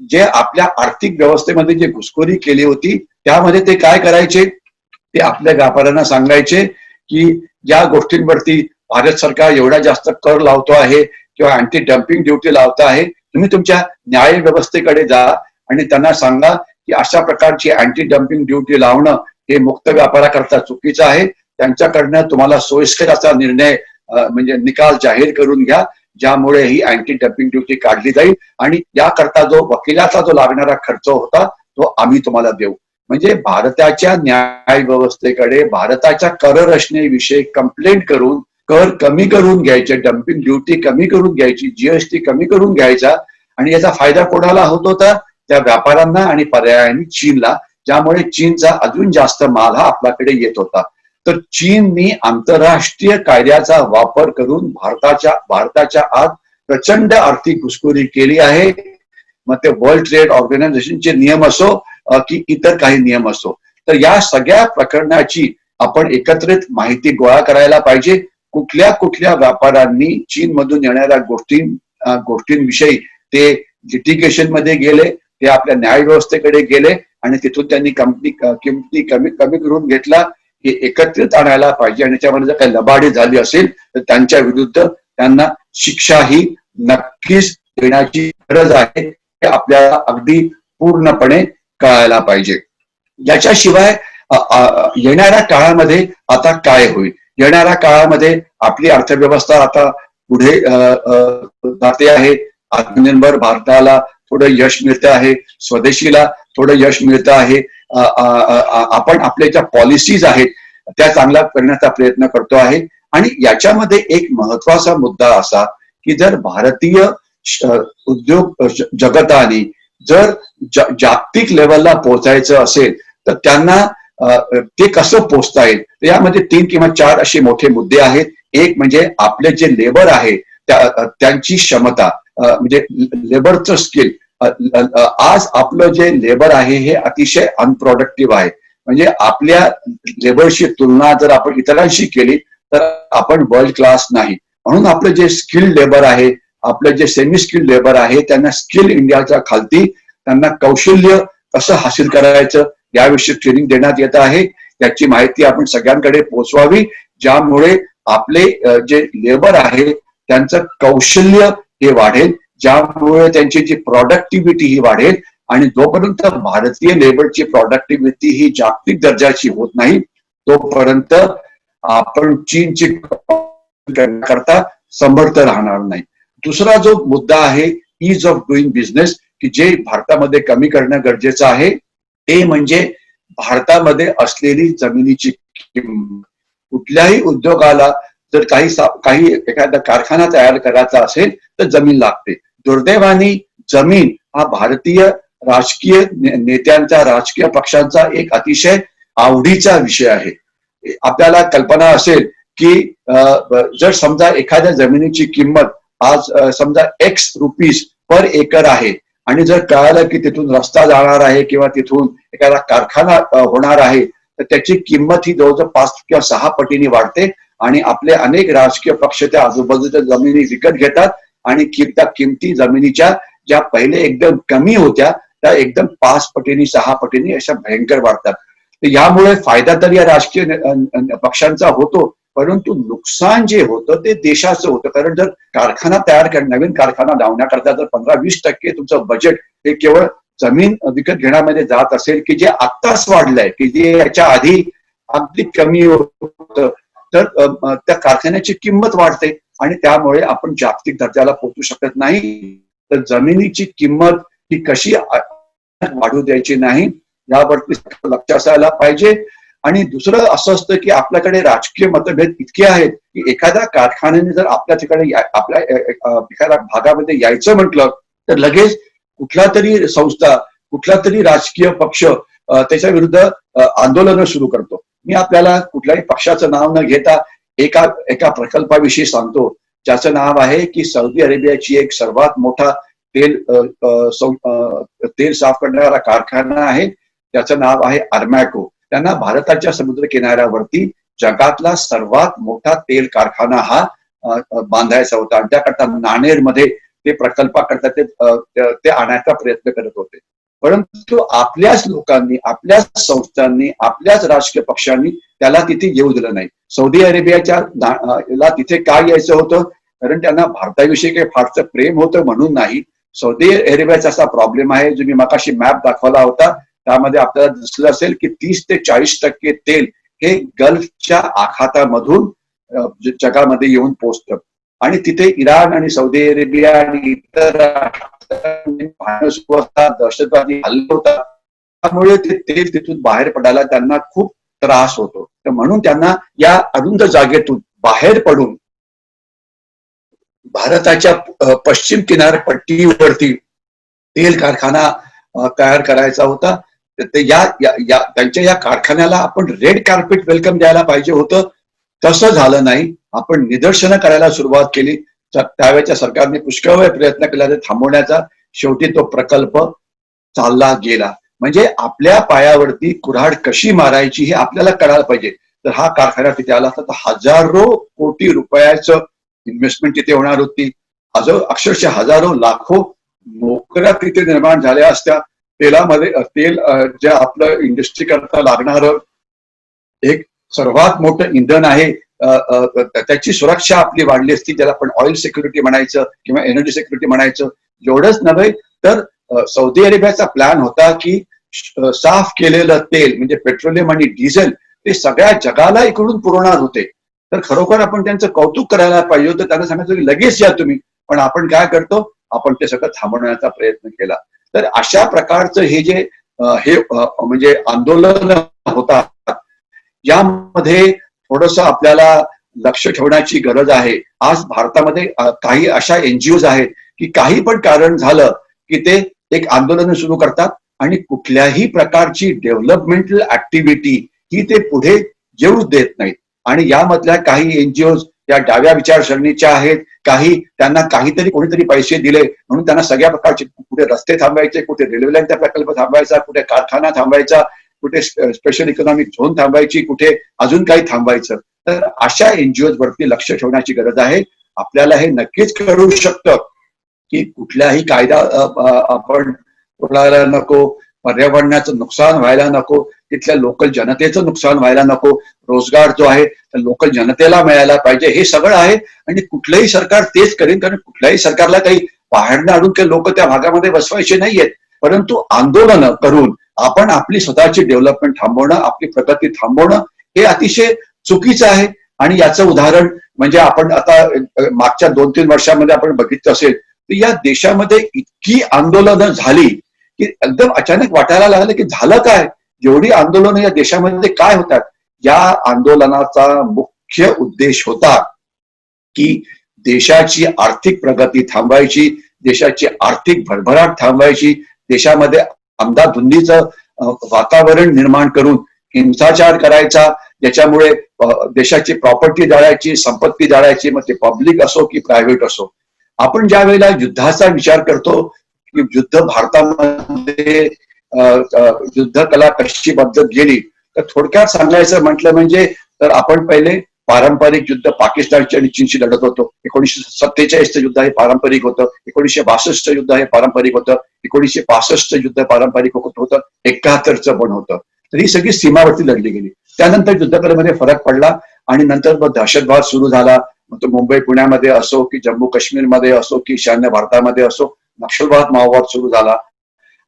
जे आपल्या आर्थिक व्यवस्थेमध्ये जे घुसखोरी केली होती त्यामध्ये ते काय करायचे, ते आपल्या व्यापाऱ्यांना सांगायचे की या गोष्टींवरती भारत सरकार एवढा जास्त कर लावतो आहे किंवा अँटी डम्पिंग ड्युटी लावत आहे, तुम्ही तुमच्या न्याय व्यवस्थेकडे जा आणि त्यांना सांगा की अशा प्रकारची अँटी डम्पिंग ड्युटी लावणं हे मुक्त व्यापाराकरता चुकीचं आहे. त्यांच्याकडनं तुम्हाला सोयीस्कर असा निर्णय म्हणजे निकाल जाहीर करून घ्या, ज्यामुळे ही अँटी डम्पिंग ड्युटी काढली जाईल आणि याकरता जो वकिलाचा जो लागणारा खर्च होता तो आम्ही तुम्हाला देऊ. म्हणजे भारताच्या न्याय व्यवस्थेकडे भारताच्या कर रचनेविषयी कंप्लेंट करून कर कमी करून घ्यायचे, डम्पिंग ड्युटी कमी करून घ्यायची, जीएसटी कमी करून घ्यायचा आणि याचा फायदा कोणाला होत होता? त्या व्यापाऱ्यांना आणि पर्यायाने चीनला, ज्यामुळे चीनचा अजून जास्त माल हा आपल्याकडे येत होता. तर चीननी आंतरराष्ट्रीय कायद्याचा वापर करून भारताच्या आत प्रचंड आर्थिक घुसखोरी केली आहे. मग ते वर्ल्ड ट्रेड ऑर्गनायझेशनचे नियम असो की इतर काही नियम असो. तर या सगळ्या प्रकरणाची आपण एकत्रित माहिती गोळा करायला पाहिजे. कुठल्या कुठल्या व्यापाऱ्यांनी चीन मधून येणाऱ्या गोष्टींविषयी ते लिटिगेशन मध्ये गेले, ते आपल्या न्याय व्यवस्थेकडे गेले आणि तिथून त्यांनी किमती कमी करून घेतला, हे एकत्रित आणायला पाहिजे. आणि त्यामध्ये जर काही लबाडी झाली असेल तर त्यांच्या विरुद्ध त्यांना शिक्षा ही नक्कीच देण्याची गरज आहे, हे आपल्याला अगदी पूर्णपणे कळायला पाहिजे. याच्याशिवाय येणाऱ्या काळामध्ये आता काय होईल? येणाऱ्या काळामध्ये आपली अर्थव्यवस्था आता पुढे जाते आहे. आत्मनिर्भर भारताला थोडं यश मिळतं आहे, स्वदेशीला थोडं यश मिळतं आहे. आपण आपल्या ज्या पॉलिसीज आहेत त्या चांगल्या करण्याचा प्रयत्न करतो आहे. आणि याच्यामध्ये एक महत्वाचा मुद्दा असा की जर भारतीय उद्योग जगताने जर जागतिक लेवलला पोहोचायचं असेल तर त्यांना ते कसं पोहोचता येईल? तर यामध्ये 3 किंवा 4 असे मोठे मुद्दे आहेत. एक म्हणजे आपले जे लेबर आहे त्यांची क्षमता, म्हणजे लेबरचं स्किल. आज आपलं जे लेबर आहे हे अतिशय अनप्रोडक्टिव्ह आहे. म्हणजे आपल्या लेबरची तुलना जर आपण इतरांशी केली तर आपण वर्ल्ड क्लास नाही. म्हणून आपलं जे स्किल्ड लेबर आहे, आपलं जे सेमी स्किल्ड लेबर आहे, त्यांना स्किल इंडियाच्या खालती त्यांना कौशल्य कसं हासिल करायचं याविषयी ट्रेनिंग देण्यात येत आहे. त्याची माहिती आपण सगळ्यांकडे पोहोचवावी, ज्यामुळे आपले जे लेबर आहे त्यांचं कौशल्य हे वाढेल, ज्यामुळे त्यांची जी प्रोडक्टिव्हिटी ही वाढेल. आणि जोपर्यंत भारतीय लेबरची प्रोडक्टिव्हिटी ही जागतिक दर्जाची होत नाही तोपर्यंत आपण चीनची करता समर्थ राहणार नाही. दुसरा जो मुद्दा आहे ईज ऑफ डुईंग बिझनेस, की जे भारतामध्ये कमी करणं गरजेचं आहे, ते म्हणजे भारतामध्ये असलेली जमिनीची किंमत. कुठल्याही उद्योगाला जर काही एखादा कारखाना तयार करायचा असेल तर जमीन लागते. दुर्दैवाने जमीन हा भारतीय राजकीय नेत्यांचा, राजकीय पक्षांचा एक अतिशय आवडीचा विषय आहे. आपल्याला कल्पना असेल की जर समजा एखाद्या जमिनीची किंमत आज समजा एक्स रुपीज पर एकर आहे आणि जर कळालं की तिथून रस्ता जाणार आहे किंवा तिथून एखादा कारखाना होणार आहे, तर त्याची किंमत ही जवळजवळ 5 किंवा 6 पटीने वाढते आणि आपले अनेक राजकीय पक्ष त्या आजूबाजूच्या जमिनी विकत घेतात आणि त्या किमती जमिनीच्या ज्या पहिले एकदम कमी होत्या त्या एकदम 5 पटीने 6 पटीने अशा भयंकर वाढतात. तर यामुळे फायदा तर या राजकीय पक्षांचा होतो, परंतु नुकसान जे होतं ते देशाचं होतं. कारण जर कारखाना नवीन कारखाना लावण्याकरता जर 15-20% तुमचं बजेट हे केवळ जमीन विकत घेण्यामध्ये जात असेल, की जे आत्ताच वाढलंय, की जे याच्या आधी अगदी कमी होतं, तर त्या कारखान्याची किंमत वाढते आणि त्यामुळे आपण जागतिक दर्जाला पोहोचू शकत नाही. तर जमिनीची किंमत ही कशी वाढू द्यायची नाही यावरती लक्ष असायला पाहिजे. आणि दुसरं असं असतं की आपल्याकडे राजकीय मतभेद इतके आहेत की एखाद्या कारखान्याने जर आपल्या ठिकाणी आपल्या एखाद्या भागामध्ये यायचं म्हटलं तर लगेच कुठला तरी संस्था, कुठला तरी राजकीय पक्ष त्याच्या विरुद्ध आंदोलनं सुरू करतो. मी आपल्याला कुठल्याही पक्षाचं नाव न घेता एका प्रकल्पाविषयी सांगतो, ज्याचं नाव आहे की सौदी अरेबियाची एक सर्वात मोठा तेल साफ करणारा कारखाना आहे, त्याचं नाव आहे अरमॅको. त्यांना भारताच्या समुद्र किनाऱ्यावरती जगातला सर्वात मोठा तेल कारखाना हा बांधायचा होता आणि त्याकरता नाणेरमध्ये ते प्रकल्पाकरता ते आणण्याचा प्रयत्न करत होते. परंतु आपल्याच लोकांनी, आपल्याच संस्थांनी, आपल्याच राजकीय पक्षांनी त्याला तिथे येऊ दिलं नाही. सौदी अरेबियाच्या तिथे काय यायचं होतं, कारण त्यांना भारताविषयी काही फारसं प्रेम होतं म्हणून नाही. सौदी अरेबियाचा असा प्रॉब्लेम आहे, जो मी मगाशी मॅप दाखवला होता त्यामध्ये आपल्याला दिसलं असेल की 30 ते 40% तेल हे गल्फच्या आखातामधून जगामध्ये येऊन पोहोचतं आणि तिथे इराण आणि सौदी अरेबिया आणि इतर दहशतवादी हल्ले होतात, त्यामुळे ते तेल तिथून बाहेर पडायला त्यांना खूप त्रास होतो. तर म्हणून त्यांना या अरुंद जागेतून बाहेर पडून भारताच्या पश्चिम किनारपट्टीवरती तेल कारखाना तयार करायचा होता. त्यांच्या या कारखान्याला आपण रेड कार्पेट वेलकम द्यायला पाहिजे होतं, तसं झालं नाही. आपण निदर्शनं करायला सुरुवात केली. त्यावेळेच्या सरकारने पुष्कळ वेळ प्रयत्न केला ते थांबवण्याचा. शेवटी तो प्रकल्प चालला गेला. म्हणजे आपल्या पायावरती कुऱ्हाड कशी मारायची हे आपल्याला कळायला पाहिजे. तर हा कारखाना तिथे आला असता तर हजारो कोटी रुपयाचं इन्व्हेस्टमेंट तिथे होणार होती. अक्षरशः हजारो लाखो नोकऱ्या तिथे निर्माण झाल्या असत्या. तेल जे आपलं इंडस्ट्री करता लागणारं एक सर्वात मोठं इंधन आहे, त्याची सुरक्षा आपली वाढली असती, ज्याला आपण ऑइल सिक्युरिटी म्हणायचं किंवा एनर्जी सिक्युरिटी म्हणायचं. एवढंच नव्हे तर सौदी अरेबियाचा प्लॅन होता की साफ केलेलं तेल म्हणजे पेट्रोलियम आणि डिझेल ते सगळ्या जगाला इकडून पुरवणार होते. तर खरोखर आपण त्यांचं कौतुक करायला पाहिजे होतं. त्यांना सांगायचं की लगेच या तुम्ही, पण आपण काय करतो, आपण ते सगळं थांबवण्याचा प्रयत्न केला. तर अशा प्रकारचं हे म्हणजे आंदोलन होतात, यामध्ये थोडंसं आपल्याला लक्ष ठेवण्याची गरज आहे. आज भारतामध्ये काही अशा एनजीओज आहेत की काही पण कारण झालं की ते एक आंदोलन सुरू करतात आणि कुठल्याही प्रकारची डेव्हलपमेंटल ऍक्टिव्हिटी ही ते पुढे येऊच देत नाहीत. आणि यामधल्या काही एनजीओज या डाव्या विचारसरणीच्या आहेत, काही त्यांना काहीतरी कोणीतरी पैसे दिले म्हणून त्यांना सगळ्या प्रकारचे, कुठे रस्ते थांबायचे, कुठे रेल्वे लाईनचा प्रकल्प थांबायचा, कुठे कारखाना थांबायचा, कुठे स्पेशल इकॉनॉमिक झोन थांबायची, कुठे अजून काही थांबायचं. तर अशा एनजीओज वरती लक्ष ठेवण्याची गरज आहे. आपल्याला हे नक्कीच कळू शकतं की कुठल्याही कायदा आपण तोडायला नको, पर्यावरणाचं नुकसान व्हायला नको, तिथल्या लोकल जनतेचं नुकसान व्हायला नको, रोजगार जो आहे तर लोकल जनतेला मिळायला पाहिजे, हे सगळं आहे. आणि कुठलंही सरकार तेच करेल, कारण कुठल्याही सरकारला काही बाहेरनं आणून काही लोक त्या भागामध्ये बसवायचे नाहीयेत. परंतु आंदोलनं करून आपण आपली स्वतःची डेव्हलपमेंट थांबवणं, आपली प्रगती थांबवणं हे अतिशय चुकीचं आहे. आणि याचं उदाहरण म्हणजे आपण आता मागच्या 2-3 वर्षांमध्ये आपण बघितलं असेल तर या देशामध्ये इतकी आंदोलनं झाली की एकदम अचानक वाटायला लागलं की झालं काय, एवढी आंदोलनं या देशामध्ये काय होतात. या आंदोलनाचा मुख्य उद्देश होता की देशाची आर्थिक प्रगती थांबवायची, देशाची आर्थिक भरभराट थांबवायची, देशामध्ये अंधाधुंदीचं वातावरण निर्माण करून हिंसाचार करायचा, ज्याच्यामुळे देशाची प्रॉपर्टी जाळायची, संपत्ती जाळायची, मग ते पब्लिक असो की प्रायव्हेट असो. आपण ज्या वेळेला युद्धाचा विचार करतो की युद्ध भारतामध्ये युद्ध कला कशी बदलत गेली, तर थोडक्यात सांगायचं म्हटलं म्हणजे तर आपण पहिले पारंपरिक युद्ध पाकिस्तानची आणि चीनशी लढत होतो. 1947चं युद्ध हे पारंपरिक होतं, 1962चं युद्ध हे पारंपरिक होतं, 1965चं युद्ध पारंपरिक होतं, 71चं पण होतं. तर ही सगळी सीमावरती लढली गेली. त्यानंतर युद्धकलेमध्ये फरक पडला आणि नंतर मग दहशतवाद सुरू झाला. मग तो मुंबई पुण्यामध्ये असो की जम्मू काश्मीरमध्ये असो की ईशान्य भारतामध्ये असो, नक्षलवाद माओवाद सुरू झाला.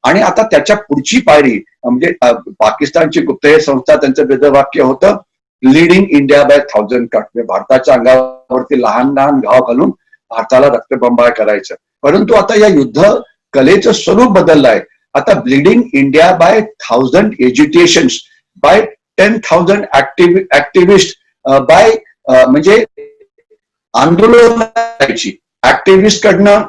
आणि आता त्याच्या पुढची पायरी म्हणजे पाकिस्तानची गुप्तहेर संस्था त्यांचं वेदवाक्य होतं लीडिंग इंडिया बाय 1000 कट. भारताच्या अंगावरती लहान लहान घाव घालून भारताला रक्तबंबाळ करायचं. परंतु आता या युद्ध कलेचं स्वरूप बदललं आहे. आता building India by 1000 education, by 10,000 activist, by म्हणजे आंदोलन करायची. ऍक्टिव्हिस्ट कडनं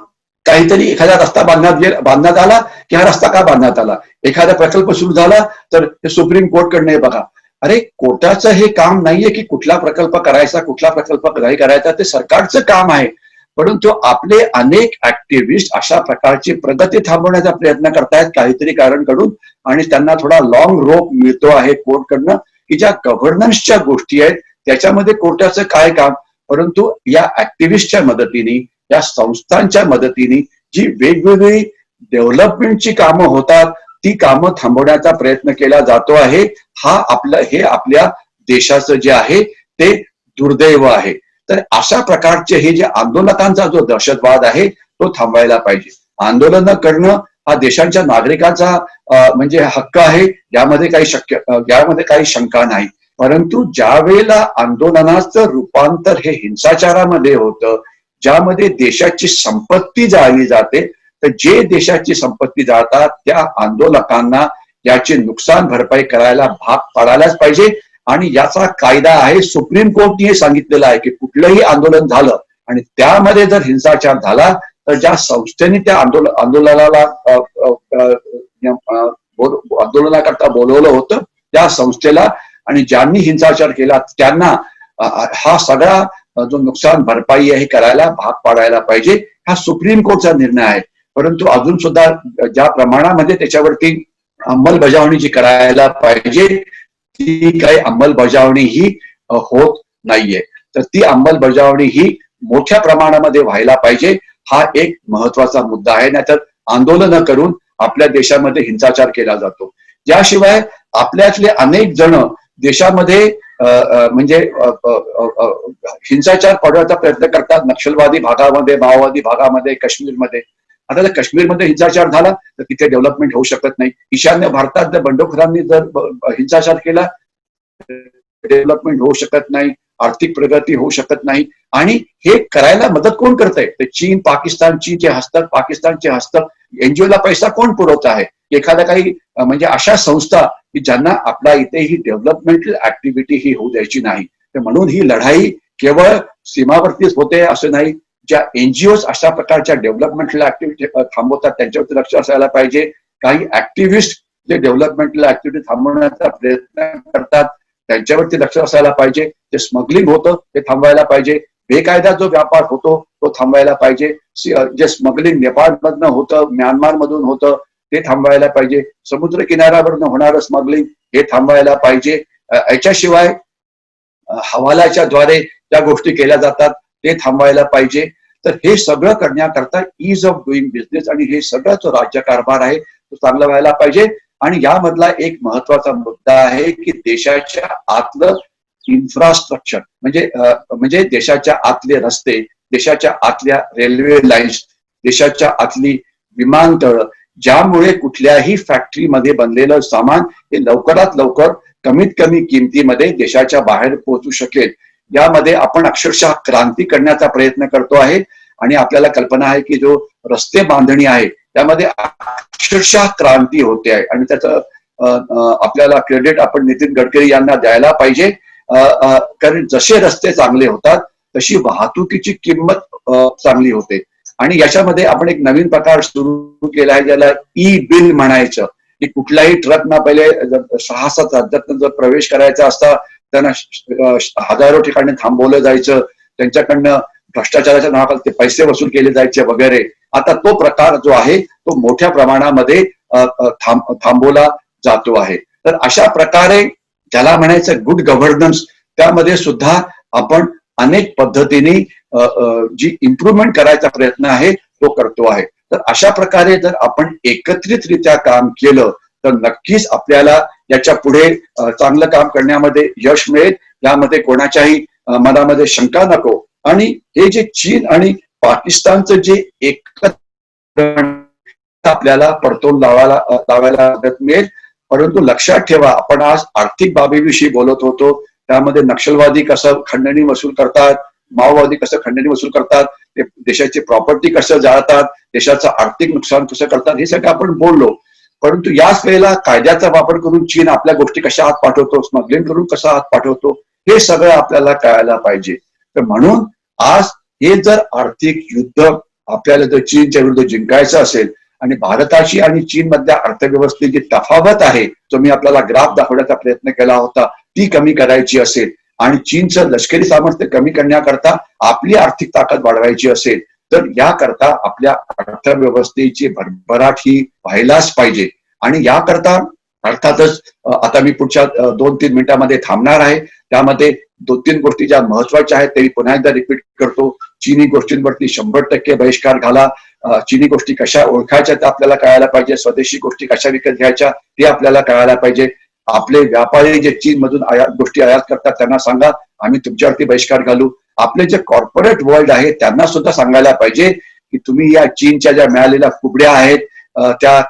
काहीतरी एखादा रस्ता बांधण्यात आला की हा रस्ता का बांधण्यात आला, एखादा प्रकल्प सुरू झाला तर हे सुप्रीम कोर्ट कडनं हे बघा. अरे कोर्टाचं हे काम नाहीये की कुठला प्रकल्प करायचा कुठला प्रकल्प नाही करायचा, ते सरकारचं काम आहे. परंतु आपले अनेक ऍक्टिव्हिस्ट अशा प्रकारची प्रगती थांबवण्याचा प्रयत्न करतायत काहीतरी कारण कडून, आणि त्यांना थोडा लॉंग रोप मिळतो आहे कोर्टकडनं की ज्या गव्हर्नन्सच्या गोष्टी आहेत त्याच्यामध्ये कोर्टाचं काय काम. परंतु या ऍक्टिव्हिस्टच्या मदतीने, या संस्थांच्या मदतीने जी वेगवेगळी डेव्हलपमेंटची कामं होतात ती कामं थांबवण्याचा प्रयत्न केला जातो आहे. हे आपल्या देशाचं जे आहे ते दुर्दैव आहे. तर अशा प्रकारचे हे जे आंदोलकांचा जो दहशतवाद आहे तो थांबवायला पाहिजे. आंदोलन करणं हा देशांच्या नागरिकांचा म्हणजे हक्क आहे, यामध्ये काही शंका नाही. परंतु ज्या वेळेला आंदोलनाचं रूपांतर हे हिंसाचारामध्ये होतं, ज्यामध्ये देशाची संपत्ती जाळली जाते, तर जे देशाची संपत्ती जाळतात त्या आंदोलकांना याची नुकसान भरपाई करायला भाग पाडायलाच पाहिजे. आणि याचा कायदा आहे, सुप्रीम कोर्टने सांगितलेलं आहे की कुठलंही आंदोलन झालं आणि त्यामध्ये जर हिंसाचार झाला तर ज्या संस्थेने त्या आंदोलनाकरता बोलवलं होतं त्या संस्थेला आणि ज्यांनी हिंसाचार केला त्यांना हा सगळा जो नुकसान भरपाई आहे करायला भाग पाडायला पाहिजे. हा सुप्रीम कोर्टचा निर्णय आहे. परंतु अजून सुद्धा ज्या प्रमाणामध्ये त्याच्यावरती अंमलबजावणी जी करायला पाहिजे ती काही अंमलबजावणी ही होत नाहीये. तर ती अंमलबजावणी ही मोठ्या प्रमाणामध्ये व्हायला पाहिजे. हा एक महत्वाचा मुद्दा आहे. नाहीतर आंदोलन करून आपल्या देशामध्ये हिंसाचार केला जातो. याशिवाय आपल्यातले अनेक जण देशामध्ये म्हणजे हिंसाचार पडवण्याचा प्रयत्न करतात. नक्षलवादी भागामध्ये, माओवादी भागामध्ये, काश्मीरमध्ये. आता जर काश्मीरमध्ये हिंसाचार झाला तर तिथे डेव्हलपमेंट होऊ शकत नाही. ईशान्य भारतात जर बंडखोरांनी जर हिंसाचार केला डेव्हलपमेंट होऊ शकत नाही, आर्थिक प्रगती होऊ शकत नाही. आणि हे करायला मदत कोण करतंय? तर चीन, पाकिस्तानचे हस्तक एनजीओला पैसा कोण पुरवत आहे? एखादा काही म्हणजे अशा संस्था की ज्यांना आपल्या इथे ही डेव्हलपमेंटल ऍक्टिव्हिटी ही होऊ द्यायची नाही. तर म्हणून ही लढाई केवळ सीमावरतीच होते असं नाही. ज्या एनजीओज अशा प्रकारच्या डेव्हलपमेंटल ऍक्टिव्हिटी थांबवतात त्यांच्यावरती लक्ष असायला पाहिजे. काही ऍक्टिव्हिस्ट जे डेव्हलपमेंटल ऍक्टिव्हिटी थांबवण्याचा प्रयत्न करतात त्यांच्यावरती लक्ष असायला पाहिजे. जे स्मगलिंग होतं ते थांबवायला पाहिजे. बेकायदा जो व्यापार होतो तो थांबवायला पाहिजे. जे स्मगलिंग नेपाळमधनं होतं, म्यानमार मधून होतं ते थांबवायला पाहिजे. समुद्र किनाऱ्यावरनं होणारं स्मगलिंग हे थांबवायला पाहिजे. याच्याशिवाय हवालाच्या द्वारे ज्या गोष्टी केल्या जातात ते थांबवायला पाहिजे. तर हे सगळं करण्याकरता ईज ऑफ डुईंग बिझनेस आणि हे सगळं जो राज्यकारभार आहे तो चांगला व्हायला पाहिजे. आणि यामधला एक महत्वाचा मुद्दा आहे की देशाच्या आतलं इन्फ्रास्ट्रक्चर म्हणजे देशाच्या आतले रस्ते, देशाच्या आतल्या रेल्वे लाईन्स, देशाच्या आतली विमानतळ, ज्यामुळे कुठल्याही फॅक्टरीमध्ये बनलेलं सामान हे लवकरात लवकर कमीत कमी किमतीमध्ये देशाच्या बाहेर पोहोचू शकेल. यामध्ये आपण अक्षरशः क्रांती करण्याचा प्रयत्न करतो आहे. आणि आपल्याला कल्पना आहे की जो रस्ते बांधणी आहे त्यामध्ये अक्षरशः क्रांती होते आहे. आणि त्याचं आपल्याला क्रेडिट आपण नितीन गडकरी यांना द्यायला पाहिजे. कारण जसे रस्ते चांगले होतात तशी वाहतुकीची किंमत चांगली होते. आणि याच्यामध्ये आपण एक नवीन प्रकार सुरू केला आहे ज्याला ई बिल म्हणायचं, की कुठलाही ट्रकना पहिले 6-7 राज्यात जर प्रवेश करायचा असता त्यांना हजारो ठिकाणी थांबवलं जायचं, त्यांच्याकडनं भ्रष्टाचाराच्या नावाखाली ते पैसे वसूल केले जायचे वगैरे. आता तो प्रकार जो आहे तो मोठ्या प्रमाणामध्ये थांबवला जातो आहे. तर अशा प्रकारे ज्याला म्हणायचं गुड गव्हर्नन्स, त्यामध्ये सुद्धा आपण अनेक पद्धतीने जी इम्प्रुव्हमेंट करायचा प्रयत्न आहे तो करतो आहे. तर अशा प्रकारे जर आपण एकत्रितरित्या काम केलं तर नक्कीच आपल्याला याच्या पुढे चांगलं काम करण्यामध्ये यश मिळेल, यामध्ये कोणाच्याही मनामध्ये शंका नको. आणि हे जे चीन आणि पाकिस्तानचं जे एकत्र आपल्याला परतून लावायला मदत मिळेल. परंतु लक्षात ठेवा, आपण आज आर्थिक बाबीविषयी बोलत होतो, त्यामध्ये नक्षलवादी कसं खंडणी वसूल करतात, माओवादी कसं खंडणी वसूल करतात, ते देशाची प्रॉपर्टी कसं जाळतात, देशाचं आर्थिक नुकसान कसं करतात, हे सगळं आपण बोललो. परंतु याच वेळेला कायद्याचा वापर करून चीन आपल्या गोष्टी कशा हात पाठवतो, स्मगलिंग करून कसा हात पाठवतो, हे सगळं आपल्याला कळायला पाहिजे. तर म्हणून आज हे जर आर्थिक युद्ध आपल्याला जर चीनच्या विरुद्ध जिंकायचं असेल आणि भारताची आणि चीन मधल्या अर्थव्यवस्थेची तफावत आहे, जो मी आपल्याला ग्राफ दाखवण्याचा प्रयत्न केला होता, ती कमी करायची असेल आणि चीनचं लष्करी सामर्थ्य कमी करण्याकरता आपली आर्थिक ताकद वाढवायची असेल, तर याकरता आपल्या अर्थव्यवस्थेची भरभराट ही व्हायलाच पाहिजे. आणि याकरता अर्थातच आता मी पुढच्या 2-3 मिनिटांमध्ये थांबणार आहे. त्यामध्ये 2-3 गोष्टी ज्या महत्वाच्या आहेत ते मी पुन्हा एकदा रिपीट करतो. चीनी गोष्टींवरती 100% बहिष्कार घाला. चीनी गोष्टी कशा ओळखायच्या ते आपल्याला कळायला पाहिजे. स्वदेशी गोष्टी कशा विकत घ्यायच्या ते आपल्याला कळायला पाहिजे. आपले व्यापारी जे चीन मधून गोष्टी आयात करतात त्यांना सांगा आम्ही तुमच्यावरती बहिष्कार घालू. आपले जे कॉर्पोरेट वर्ल्ड आहे त्यांना सुद्धा सांगायला पाहिजे की तुम्ही या चीनच्या ज्या मिळालेल्या कुबड्या आहेत त्या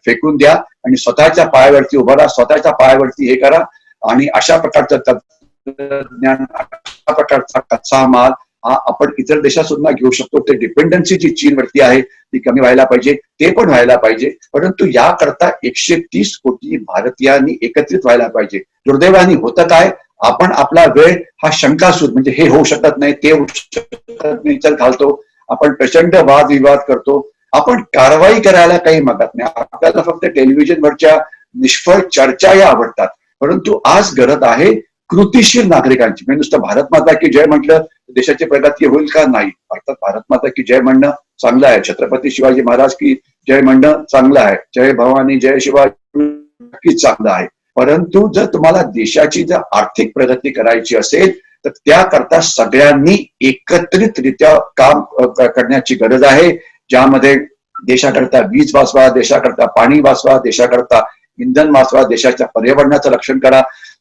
फेकून द्या आणि स्वतःच्या पायावरती उभा राहा, स्वतःच्या पायावरती हे करा. आणि अशा प्रकारचं तंत्रज्ञान, अशा प्रकारचा कच्चा माल हा आपण इतर देशात सुद्धा घेऊ शकतो. ते डिपेंडन्सी जी चीनवरती आहे ती कमी व्हायला पाहिजे, ते पण व्हायला पाहिजे. परंतु याकरता 130 कोटी भारतीयांनी एकत्रित व्हायला पाहिजे. दुर्दैवाने होतं काय, आपण आपला वेळ हा शंकासूर म्हणजे हे होऊ शकत नाही, ते होऊ शकत नाही घालतो. आपण प्रचंड वादविवाद करतो. आपण कारवाई करायला काही मागत नाही. आपल्याला फक्त टेलिव्हिजनवरच्या निष्फळ चर्चा या आवडतात. परंतु आज गरज आहे कृतीशील नागरिकांची. म्हणजे नुसतं भारत माता की जय म्हटलं देशाची प्रगती होईल का? नाही. अर्थात भारत माता की जय म्हणणं चांगलं आहे, छत्रपती शिवाजी महाराज की जय म्हणणं चांगलं आहे, जय भवानी जय शिवाजी नक्कीच चांगलं आहे. परंतु जर तुम्हाला देशाची जर आर्थिक प्रगती करायची असेल तर त्याकरता सगळ्यांनी एकत्रितरित्या काम करण्याची गरज आहे. ज्यामध्ये देशाकरता वीज वाचवा, देशाकरता पाणी वाचवा, देशाकरता इंधन वाचवा, देशाच्या पर्यावरणाचं रक्षण करा.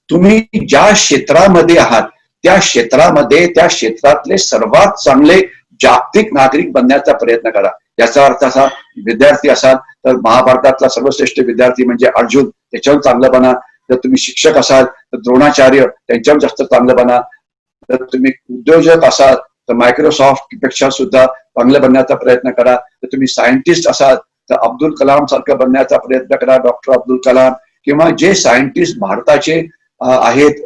तुम्ही ज्या क्षेत्रामध्ये आहात त्या क्षेत्रामध्ये त्या क्षेत्रातले सर्वात चांगले जागतिक नागरिक बनण्याचा प्रयत्न करा. याचा अर्थ असा, विद्यार्थी असाल तर महाभारतातला सर्वश्रेष्ठ विद्यार्थी म्हणजे अर्जुन, त्याच्यावर चांगलं बना. जर तुम्ही शिक्षक असाल तर द्रोणाचार्य, त्यांच्यावर जास्त चांगलं बना. जर तुम्ही उद्योजक असाल तर मायक्रोसॉफ्ट पेक्षा सुद्धा चांगलं बनण्याचा प्रयत्न करा. तर तुम्ही सायंटिस्ट असाल तर अब्दुल कलाम सारखं बनण्याचा प्रयत्न करा, डॉक्टर अब्दुल कलाम. किंवा जे सायंटिस्ट भारताचे आहेत,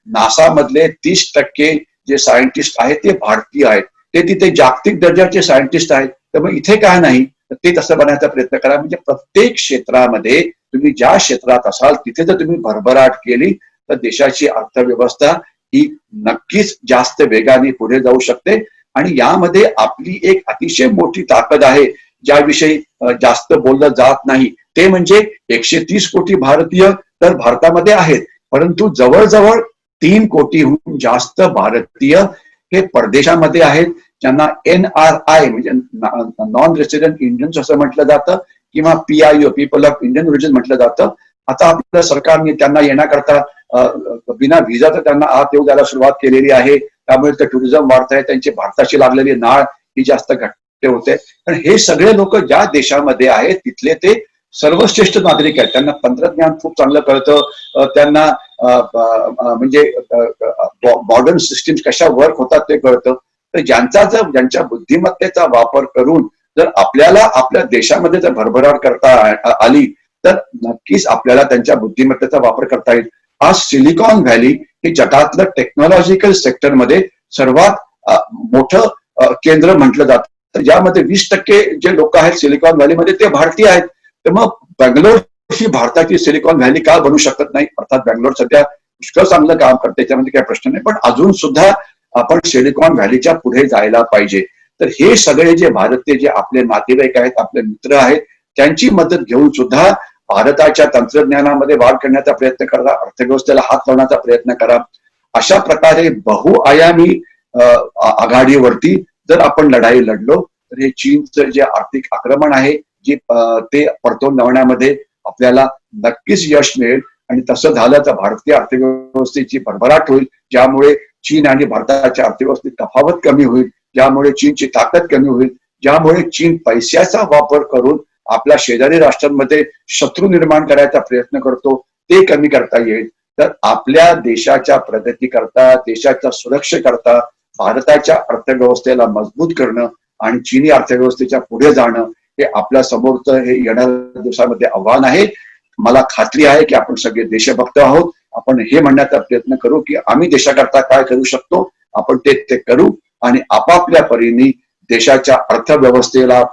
नासा मधले 30% जे सायंटिस्ट आहेत ते भारतीय आहेत, ते तिथे जागतिक दर्जाचे सायंटिस्ट आहेत. त्यामुळे इथे काय नाही तर ते तसं बनण्याचा प्रयत्न करा. म्हणजे प्रत्येक क्षेत्रामध्ये तुम्ही ज्या क्षेत्रात असाल तिथे जर तुम्ही भरभराट केली तर देशाची अर्थव्यवस्था ही नक्कीच जास्त वेगाने पुढे जाऊ शकते. आणि यामध्ये आपली एक अतिशय मोठी ताकद आहे ज्याविषयी जास्त बोललं जात नाही, ते म्हणजे 130 कोटी भारतीय तर भारतामध्ये आहेत, परंतु जवळजवळ 3 कोटीहून जास्त भारतीय हे परदेशामध्ये आहेत, ज्यांना NRI म्हणजे नॉन रेसिडेंट इंडियन्स असं म्हटलं जातं किंवा PIO people of Indian origin म्हटलं जातं. आता आपल्या सरकारने त्यांना येण्याकरता बिना व्हिसाचं त्यांना आत येऊ द्यायला सुरुवात केलेली आहे. त्यामुळे ते टुरिझम वाढत आहे, त्यांची भारताची लागलेली नाळ ही जास्त घट्ट होते. पण हे सगळे लोक ज्या देशामध्ये आहेत तिथले ते सर्वश्रेष्ठ नागरिक आहेत. त्यांना तंत्रज्ञान खूप चांगलं कळतं, त्यांना म्हणजे मॉडर्न सिस्टीम कशा वर्क होतात ते कळतं. तर ज्यांच्या बुद्धिमत्तेचा वापर करून जर आपल्याला आपल्या देशामध्ये जर भरभराट करता आली तर नक्कीच आपल्याला त्यांच्या बुद्धिमत्तेचा वापर करता येईल. आज सिलिकॉन व्हॅली हे जगातलं टेक्नॉलॉजिकल सेक्टरमध्ये सर्वात मोठं केंद्र म्हटलं जातं, ज्यामध्ये 20% जे लोक आहेत सिलिकॉन व्हॅलीमध्ये ते भारतीय आहेत. तर मग बँगलोर ही भारताची सिलिकॉन व्हॅली का बनू शकत नाही? अर्थात बँगलोर सध्या पुष्कळ चांगलं काम करते, त्याच्यामध्ये काही प्रश्न नाही, पण अजून सुद्धा आपण सिलिकॉन व्हॅलीच्या पुढे जायला पाहिजे. तर हे सगळे जे भारतीय जे आपले नातेवाईक आहेत, आपले मित्र आहेत, त्यांची मदत घेऊन सुद्धा भारताच्या तंत्रज्ञानामध्ये वाढ करण्याचा प्रयत्न करा, अर्थव्यवस्थेला हात लावण्याचा प्रयत्न करा. अशा प्रकारे बहुआयामी आघाडीवरती जर आपण लढाई लढलो तर हे चीनचं जे आर्थिक आक्रमण आहे जे ते परतवून लावण्यामध्ये आपल्याला नक्कीच यश मिळेल. आणि तसं झालं तर भारतीय अर्थव्यवस्थेची भरभराट होईल, ज्यामुळे चीन आणि भारताच्या अर्थव्यवस्थेत तफावत कमी होईल, ज्यामुळे चीनची ताकद कमी होईल, ज्यामुळे चीन पैशाचा वापर करून आपल्या शेजारी राष्ट्रांमध्ये शत्रू निर्माण करायचा प्रयत्न करतो ते कमी करता येईल. तर आपल्या देशाच्या प्रगतीकरता, देशाच्या सुरक्षेकरता भारताच्या अर्थव्यवस्थेला मजबूत करणं आणि चीनी अर्थव्यवस्थेच्या पुढे जाणं हे आपल्या समोरचं हे येणाऱ्या दिवसामध्ये आव्हान आहे. मला खात्री आहे की आपण सगळे देशभक्त आहोत. आपण हे म्हणण्याचा प्रयत्न करू की आम्ही देशाकरता काय करू शकतो, आपण ते करू आणि आपापल्या परीने देशाच्या अर्थव्यवस्थेला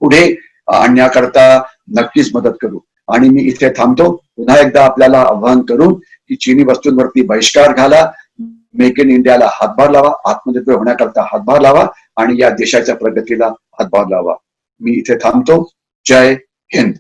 पुढे आणण्याकरता नक्कीच मदत करू. आणि मी इथे थांबतो. पुन्हा एकदा आपल्याला आव्हान करून की चीनी वस्तूंवरती बहिष्कार घाला, मेक इन इंडियाला हातभार लावा, आत्मनिर्भर होण्याकरता हातभार लावा आणि या देशाच्या प्रगतीला हातभार लावा. मी इथे थांबतो. जय हिंद.